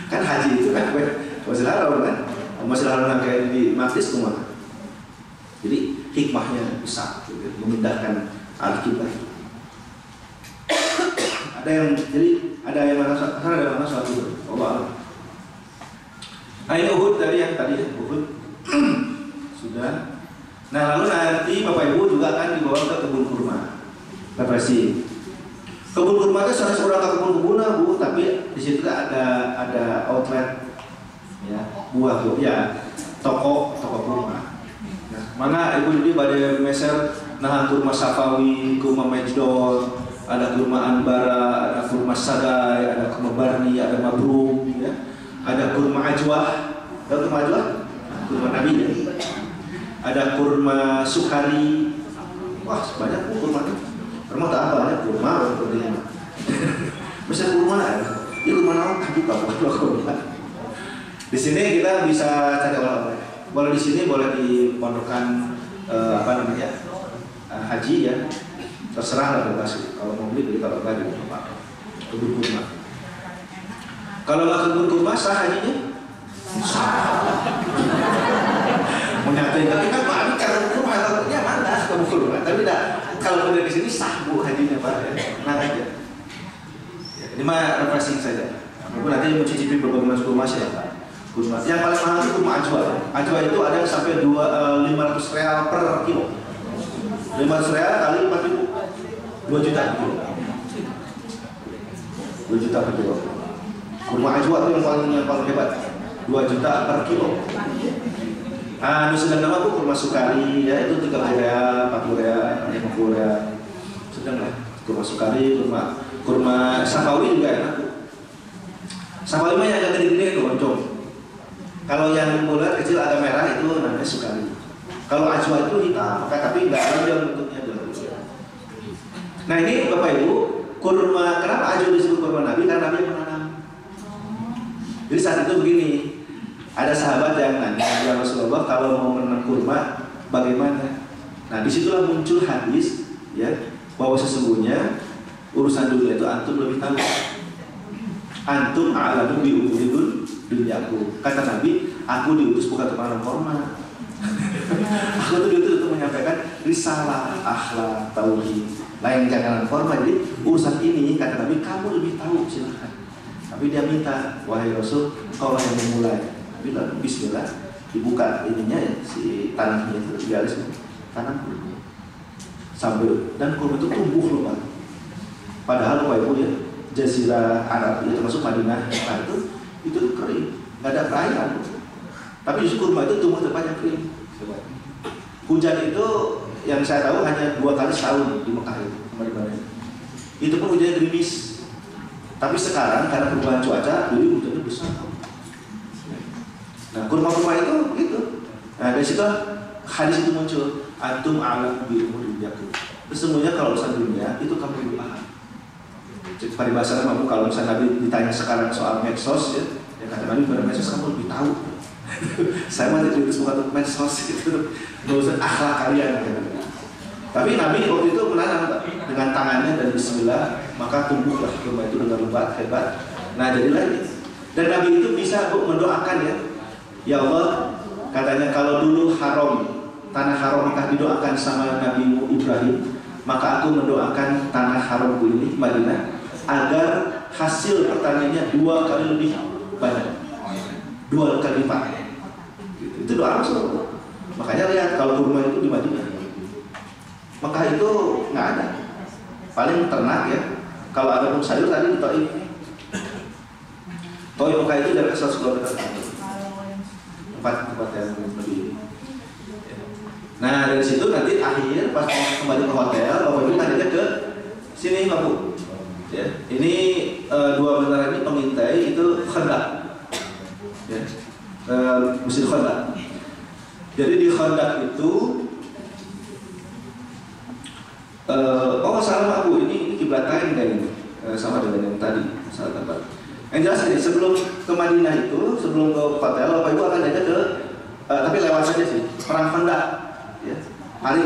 Kan haji itu kan Masjidil Haram kan, Masjidil Haram kayak di Maqdis kemana? Jadi hikmahnya besar, gitu, memindahkan arah kiblat. Ada yang mana suatu Allah. Nah ini Uhud tadi Uhud sudah. Nah lalu nanti Bapak Ibu juga akan dibawa ke kebun kurma. Referensi. Kebun kurma itu seorang ke kebun Bu, tapi di situ ada outlet ya, buah ya, toko kurma. Nah, mana Ibu jadi pada meser nah kurma Safawi, kurma Majdon, ada kurma Anbara, ada kurma Sadai, ada kurma Barni, ada Mabruk ya. Ada kurma Ajwah. Tahu kurma Ajwah? Kurma Nabi ya. Ada kurma Sukhari. Wah, banyak kurma itu. Kurma tak apa ya, kurma seperti ini. Bisa kurma ya. Ini kurma naon buka kurma. Di sini kita bisa cari oleh-oleh. Boleh di sini, boleh di pondokan haji ya. Terserah lah bebas. Kalau mau beli kalau enggak di tempat kebun kurma. Kalau nggak kebun kurma sah hajinya? Sah. Menyatakan tapi kan Pak Abi kalau kurma takutnya mana kebun kurma. Tapi kalau udah di sini sah Bu hajinya Pak ya. Tenang aja. Ya, ini mah refreshing saja. Aku nanti mencicipi berbagai macam kurma ya. Kurma. Yang paling mahal itu kurma Ajwa. Ajwa itu ada yang sampai 500 real per kilo. 500 real kali 4.000, 2 juta per kilo. 2 juta per kilo. Kurma Ajwa itu yang paling hebat, 2 juta per kilo. Nah, sedang nama Bu kurma Sukari ya itu 30 real, 40 real, 50 real. Sedang lah kurma Sukari, kurma Safawi juga enak Bu. Safawi mah yang agak gede-gede itu loncong. Kalau yang bulat kecil agak merah itu namanya Sukari. Kalau Ajwa itu hitam, tapi nggak lonjong bentuknya dulu. Nah ini Bapak Ibu, kurma kenapa Ajwa disebut kurma Nabi? Karena Nabi yang menanam. Jadi saat itu begini, ada sahabat yang nanya, ya Rasulullah kalau mau menanam kurma bagaimana? Nah disitulah muncul hadis ya bahwa sesungguhnya urusan dunia itu antum lebih tahu. Antum a'lamu bi umuri dunyaku. Kata Nabi, aku diutus bukan untuk menanam kurma. Aku tuh diutus untuk menyampaikan risalah, akhlak, tauhid. Lain jangan forma, jadi urusan ini kata Nabi kamu lebih tahu, silahkan. Tapi dia minta, wahai Rasul, kau yang memulai. Nabi lalu Bismillah, dibuka ininya ya, si tanahnya itu digaris, tanam kurma sambil, dan kurma itu tumbuh loh Pak. Padahal Bapak Ibu ya, Jazirah Arab ya, termasuk Madinah itu kering, nggak ada perairan. Tapi justru kurma itu tumbuh tempat yang kering. Hujan itu yang saya tahu hanya 2 kali setahun di Mekah itu, kemarin. Itu pun hujannya gerimis. Tapi sekarang karena perubahan cuaca, jadi hujannya besar. Nah, kurma-kurma itu gitu. Nah, dari situ hadis itu muncul. Antum a'lam bi umuri dunyaakum. Sesungguhnya kalau urusan dunia itu kamu lebih paham. Jadi paribasanya kamu kalau misalnya Nabi ditanya sekarang soal medsos ya kata Nabi pada medsos kamu lebih tahu. Saya masih kritis bukan untuk medsos itu urusan akhlak kalian. Tapi Nabi waktu itu menanam dengan tangannya dan Bismillah, maka tumbuhlah kurma itu dengan lebat hebat. Nah jadilah ini. Dan Nabi itu bisa mendoakan ya Allah, katanya kalau dulu tanah haram Mekah didoakan sama Nabi Ibrahim, maka aku mendoakan tanah haramku ini Madinah agar hasil pertaniannya 2 kali lebih banyak, 2 kali lipat. Itu doa Rasul. Makanya lihat kalau kurma itu di Madinah. Mekah itu nggak ada, paling ternak ya. Kalau ada pun sayur tadi di Taif. Taif Mekah itu jarak 100 km. Tempat yang lebih. Nah dari situ nanti akhir pas kembali ke hotel, Bapak Ibu tanya ke sini Bapak Bu. Ya, ini 2 menara ini pengintai itu Khandaq. Ya, Mesir Khandaq. Jadi di Khandaq itu salah Pak Bu, ini kiblat lain kayaknya, sama dengan yang tadi, salah tempat. Yang jelas ini sebelum ke Madinah itu, sebelum ke hotel, Bapak Ibu akan ajak ke, tapi lewat saja sih, perang Khandaq, ya, hari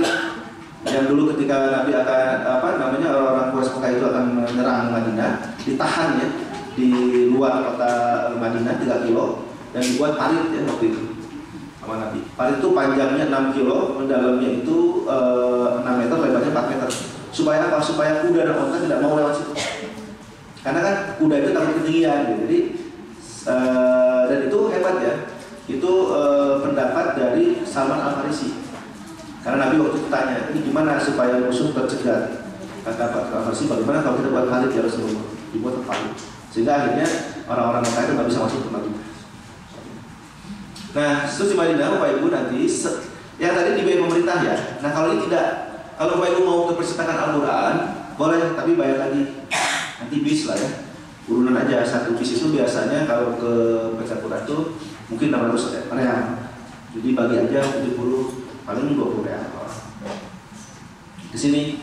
yang dulu ketika Nabi akan orang-orang Quraisy Mekah itu akan menyerang Madinah, ditahan ya di luar kota Madinah 3 kilo dan dibuat parit ya waktu itu sama Nabi. Parit itu panjangnya 6 kilo, dalamnya itu 6 meter, lebarnya 4 meter. Supaya apa? Supaya kuda dan onta tidak mau lewat situ. Karena kan kuda itu takut ketinggian, gitu. Jadi dan itu hebat ya. Itu pendapat dari Salman Al-Farisi. Karena Nabi waktu itu tanya, ini gimana supaya musuh tercegat? Kata Pak Al-Farisi, bagaimana kalau kita buat parit ya Rasulullah? Dibuat parit. Sehingga akhirnya orang-orang Mekah itu nggak bisa masuk ke Madinah. Nah, terus di Madinah Bapak Ibu nanti yang tadi dibayar pemerintah ya. Nah kalau ini tidak, kalau Bapak Ibu mau ke percetakan Al-Quran boleh, tapi bayar lagi. Nanti bis lah ya, urunan aja. 1 bis itu biasanya kalau ke percetakan itu mungkin 600 real. Jadi bagi aja 70, paling 20 real ke sini.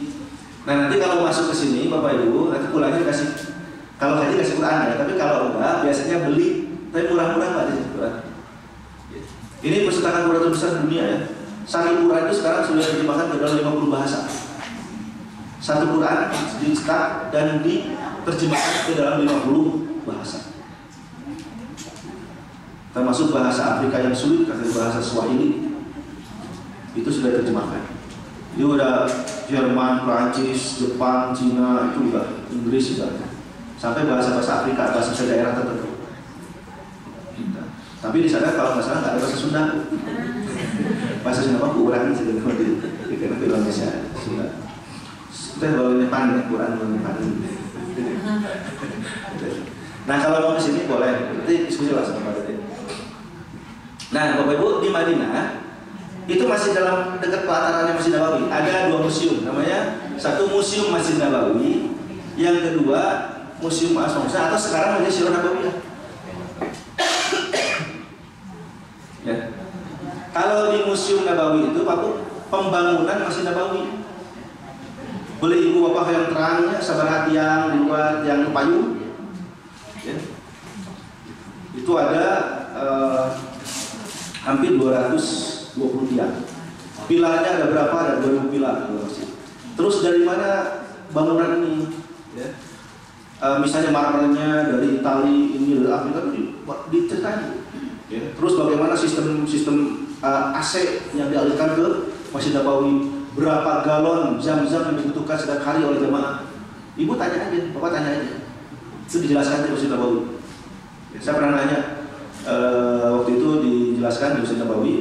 Nah nanti kalau masuk ke sini Bapak Ibu nanti pulangnya kasih, kalau haji kasih Quran ya, tapi kalau enggak biasanya beli, tapi murah-murah Pak di Quran. Ini percetakan Quran terbesar dunia ya. Satu Quran itu sekarang sudah diterjemahkan ke dalam 50 bahasa. Satu Quran dicetak dan diterjemahkan ke dalam 50 bahasa. Termasuk bahasa Afrika yang sulit, kata bahasa Swahili. Itu sudah diterjemahkan. Ini udah Jerman, Prancis, Jepang, Cina, itu udah Inggris juga. Sampai bahasa-bahasa Afrika, bahasa daerah tertentu. Tapi di sana kalau nggak salah nggak ada bahasa Sunda. Bahasa Sunda apa? Quran sebenarnya di Indonesia Sunda. Kita kalau Nepal ya, Quran Nepal. Nah kalau mau ke sini boleh, berarti diskusi lah sama Pak. Nah Bapak Ibu di Madinah itu masih dalam dekat pelatarannya Masjid Nabawi ada 2 museum, namanya satu Museum Masjid Nabawi, yang kedua Museum As-Musa atau sekarang menjadi Sirah Nabawiyah. Ya. Kalau di Museum Nabawi itu Pak Bu, pembangunan Masjid Nabawi. Boleh ibu bapak yang terangnya, sabar hati yang dibuat yang payung. Ya. Itu ada hampir 220 tiang. Pilarnya ada berapa? Ada 2000 pilar. Terus dari mana bangunan ini? Ya. Misalnya marmernya dari Itali, ini dari Afrika itu diceritain. Ya. Terus bagaimana sistem AC yang dialihkan ke Masjid Nabawi? Berapa galon zam-zam yang dibutuhkan setiap hari oleh jemaah? Ibu tanya aja, bapak tanya aja. Itu dijelaskan di Masjid Nabawi. Saya pernah nanya waktu itu dijelaskan di Masjid Nabawi.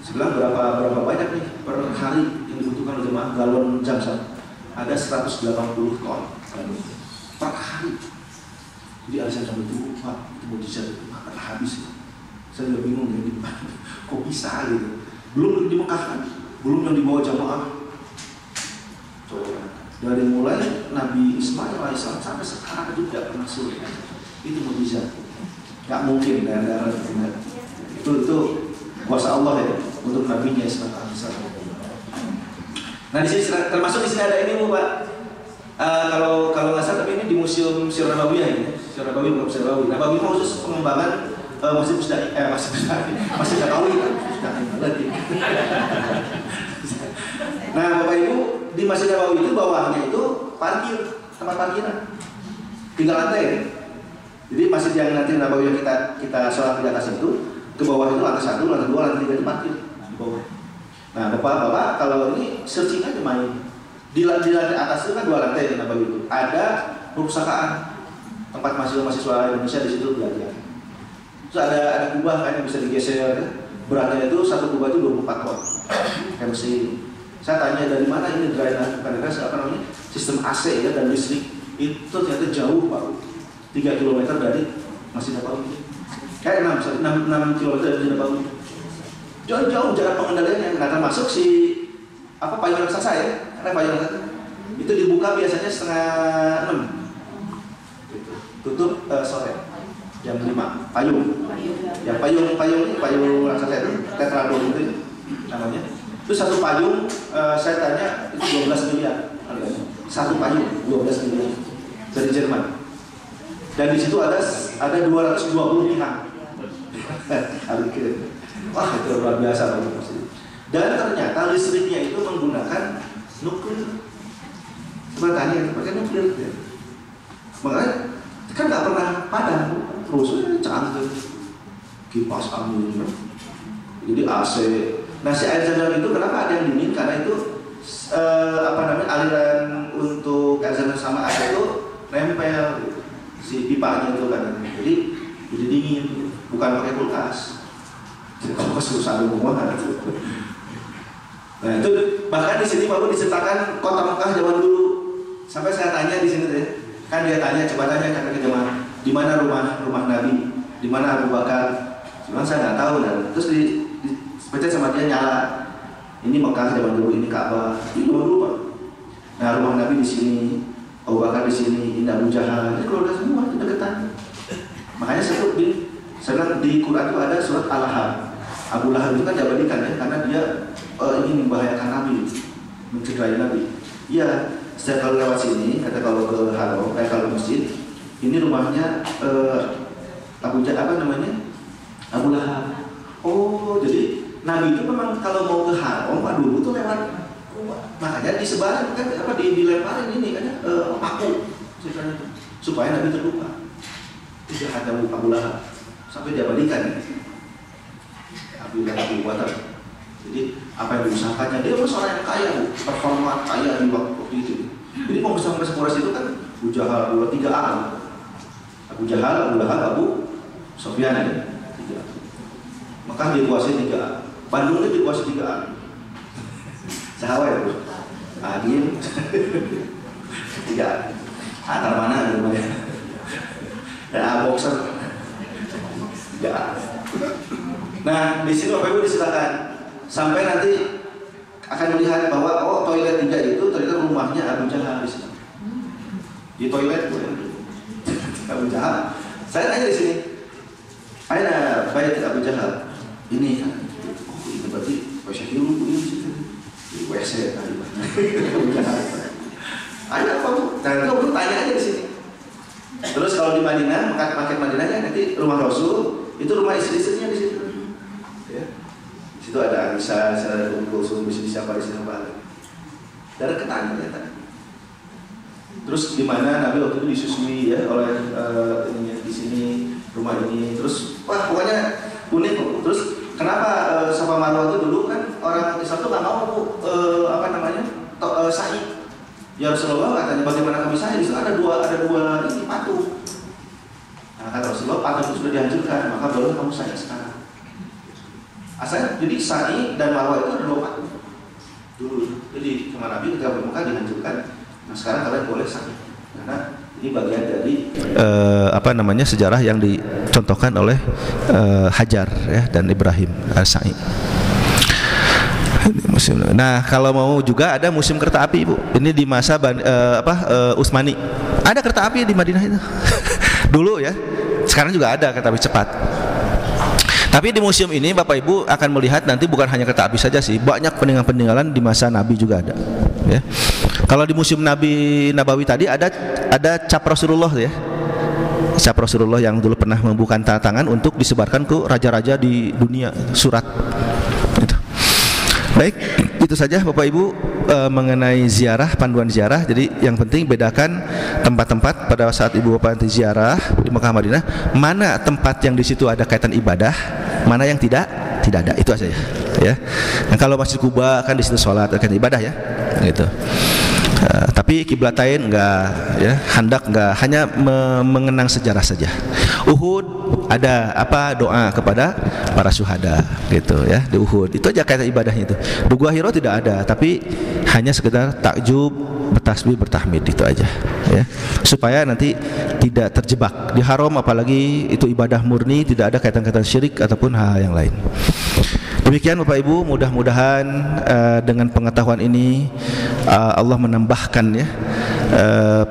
Saya bilang berapa banyak nih per hari yang dibutuhkan oleh jemaah galon Zam-Zam. Ada 180 ton per hari. Jadi alasan sampai itu, Pak, itu mau bisa makan habis. Saya juga bingung ya, kok bisa gitu. Belum di Mekah kan, belum yang dibawa jamaah. Coba dari mulai Nabi Ismail alaihissalam sampai sekarang itu tidak pernah surut. Itu mukjizat. Gak mungkin daerah itu kuasa Allah ya untuk Nabi-Nya Ismail alaihissalam. Nah di sini termasuk di sini ada ini Bu Pak. Kalau nggak salah tapi ini di Museum Sir Nabawiyah ini. Sir Nabawi bukan Sir Nabawi. Nabawi khusus pengembangan Masjid Nabawi kan. Nah Bapak Ibu di Masjid Nabawi itu bawahnya itu parkir, tempat parkiran 3 lantai ya. Jadi masjid yang nanti Nabawi yang kita sholat di atas itu ke bawah itu lantai 1, lantai 2, lantai 3 itu parkir di bawah. Nah Bapak kalau ini searching aja main di lantai atas itu kan 2 lantai di Nabawi itu ada perpustakaan tempat mahasiswa Indonesia di situ belajar. Terus ada kubah kan yang bisa digeser kan? Beratnya itu satu kubah itu 24 ton. MC. Saya tanya dari mana ini drainase apa namanya? Sistem AC ya dan listrik itu ternyata jauh Pak. 3 km dari Masjid Nabawi. Kayak 6 km dari Masjid Nabawi. Jauh jarak pengendaliannya. Nah termasuk si payung raksasa ya. Karena payung raksasa itu dibuka biasanya 5:30. Gitu. Tutup sore. Jam 5, payung. Ya payung raksasa itu tetradon itu namanya. Itu satu payung saya tanya itu 12 miliar harganya. Satu payung 12 miliar dari Jerman. Dan di situ ada 220 pihak. Wah itu luar biasa Pak. Dan ternyata listriknya itu menggunakan nuklir. Coba tanya pakai nuklir ya. Makanya kan nggak pernah padam. Terus cantik kipas angin jadi AC. Nah si air zam-zam itu kenapa ada yang dingin karena itu aliran untuk air zam-zam sama AC itu nempel si pipanya itu kan jadi dingin bukan pakai kulkas. Kulkas susah banget. Nah itu bahkan di sini Bapak diceritakan kota Mekah zaman dulu sampai saya tanya di sini deh kan dia tanya coba tanya ke jemaah di mana rumah Nabi, di mana Abu Bakar. Cuma saya nggak tahu dan terus baca sama dia nyala. Ini Mekah zaman dulu, ini Ka'bah, ini dulu Pak. Nah rumah Nabi di sini, Abu Bakar di sini, ini Abu Jahal, ini keluarga semua itu deketan. Makanya di Quran itu ada surat Al-Lahab. Abu Lahab itu kan diabadikan ya karena dia ingin membahayakan Nabi, mencederai Nabi. Iya, setiap kalau lewat sini, kata kalau ke Haram, kalau ke masjid. Ini rumahnya Abu Lahab. Oh, jadi Nabi itu memang kalau mau ke Haram, dulu tuh lewat rumah. Makanya disebarin kan dilemparin ini kan paku supaya Nabi terluka. Itu jahat Abu Lahab sampai diabadikan. Abu Lahab. Jadi apa yang diusahakannya dia was orang yang kaya, performa kaya di waktu itu. Jadi mau sampai sekolah itu kan Abu Jahal, 3 A. Abu Jahal, Abu Lahab, Abu Sufyan ya. 3. Maka dikuasai 3A. Bandung itu dikuasai 3A. Sahawa ya Bro. Agil 3A. Antar mana namanya? Dan A-boxer 3A. Nah, di sini Bapak Ibu disilakan sampai nanti akan melihat bahwa toilet 3 itu ternyata rumahnya Abu Jahal di sini. Di toilet Abu Jahal. Saya tanya di sini, ada bayat Abu Jahal. Ini kan, ini berarti WC dulu ini situ. Di WC tadi Abu Jahal. Ada apa Bu? Nah itu perlu tanya aja di sini. Terus kalau di Madinah, market Madinahnya nanti rumah Rasul itu rumah istri-istrinya di situ. Ya. Di situ ada Aisyah, ada Ummu Kulsum, di sini siapa di sini apa? Dari ketanya ternyata. Terus di mana Nabi waktu itu disusui ya oleh di sini rumah ini. Terus wah pokoknya unik. Terus kenapa Safa Marwah itu dulu kan orang Islam tuh nggak mau sa'i. Ya Rasulullah katanya bagaimana kami saya itu ada dua ini patung. Nah, kata Rasulullah patung itu sudah dihancurkan, maka baru kamu saya sekarang. Asalnya jadi sa'i dan marwah itu ada dua patung dulu. Jadi kemana Nabi ketika bermuka dihancurkan. Nah sekarang kalian boleh sa'i karena ini bagian dari sejarah yang dicontohkan oleh Hajar ya dan Ibrahim sa'i. Nah kalau mau juga ada musim kereta api Bu. Ini di masa Utsmani. Ada kereta api di Madinah itu dulu ya. Sekarang juga ada kereta api cepat. Tapi di museum ini Bapak Ibu akan melihat nanti bukan hanya kereta api saja sih, banyak peninggalan-peninggalan di masa Nabi juga ada. Ya. Kalau di museum Nabawi tadi ada cap Rasulullah ya. Cap Rasulullah yang dulu pernah membuka tangan untuk disebarkan ke raja-raja di dunia, surat. Gitu. Baik, itu saja Bapak Ibu mengenai ziarah, panduan ziarah. Jadi yang penting bedakan tempat-tempat pada saat Ibu Bapak nanti ziarah di Mekah Madinah, mana tempat yang di situ ada kaitan ibadah, mana yang tidak ada. Itu aja ya. Nah, kalau Masjid Kuba kan di situ sholat kaitan ibadah ya. Gitu. Tapi Qiblatain enggak ya, Handak enggak, hanya mengenang sejarah saja. Uhud ada doa kepada para syuhada gitu ya di Uhud. Itu aja kaitan ibadahnya itu. Di Gua Hira tidak ada, tapi hanya sekedar takjub, bertasbih, bertahmid, itu aja ya. Supaya nanti tidak terjebak di haram, apalagi itu ibadah murni, tidak ada kaitan-kaitan syirik ataupun hal yang lain. Demikian Bapak Ibu, mudah-mudahan dengan pengetahuan ini Allah menambahkan ya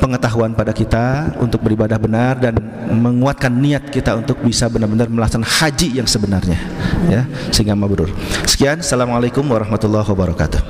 pengetahuan pada kita untuk beribadah benar dan menguatkan niat kita untuk bisa benar-benar melaksanakan haji yang sebenarnya ya, sehingga mabrur. Sekian, assalamualaikum warahmatullahi wabarakatuh.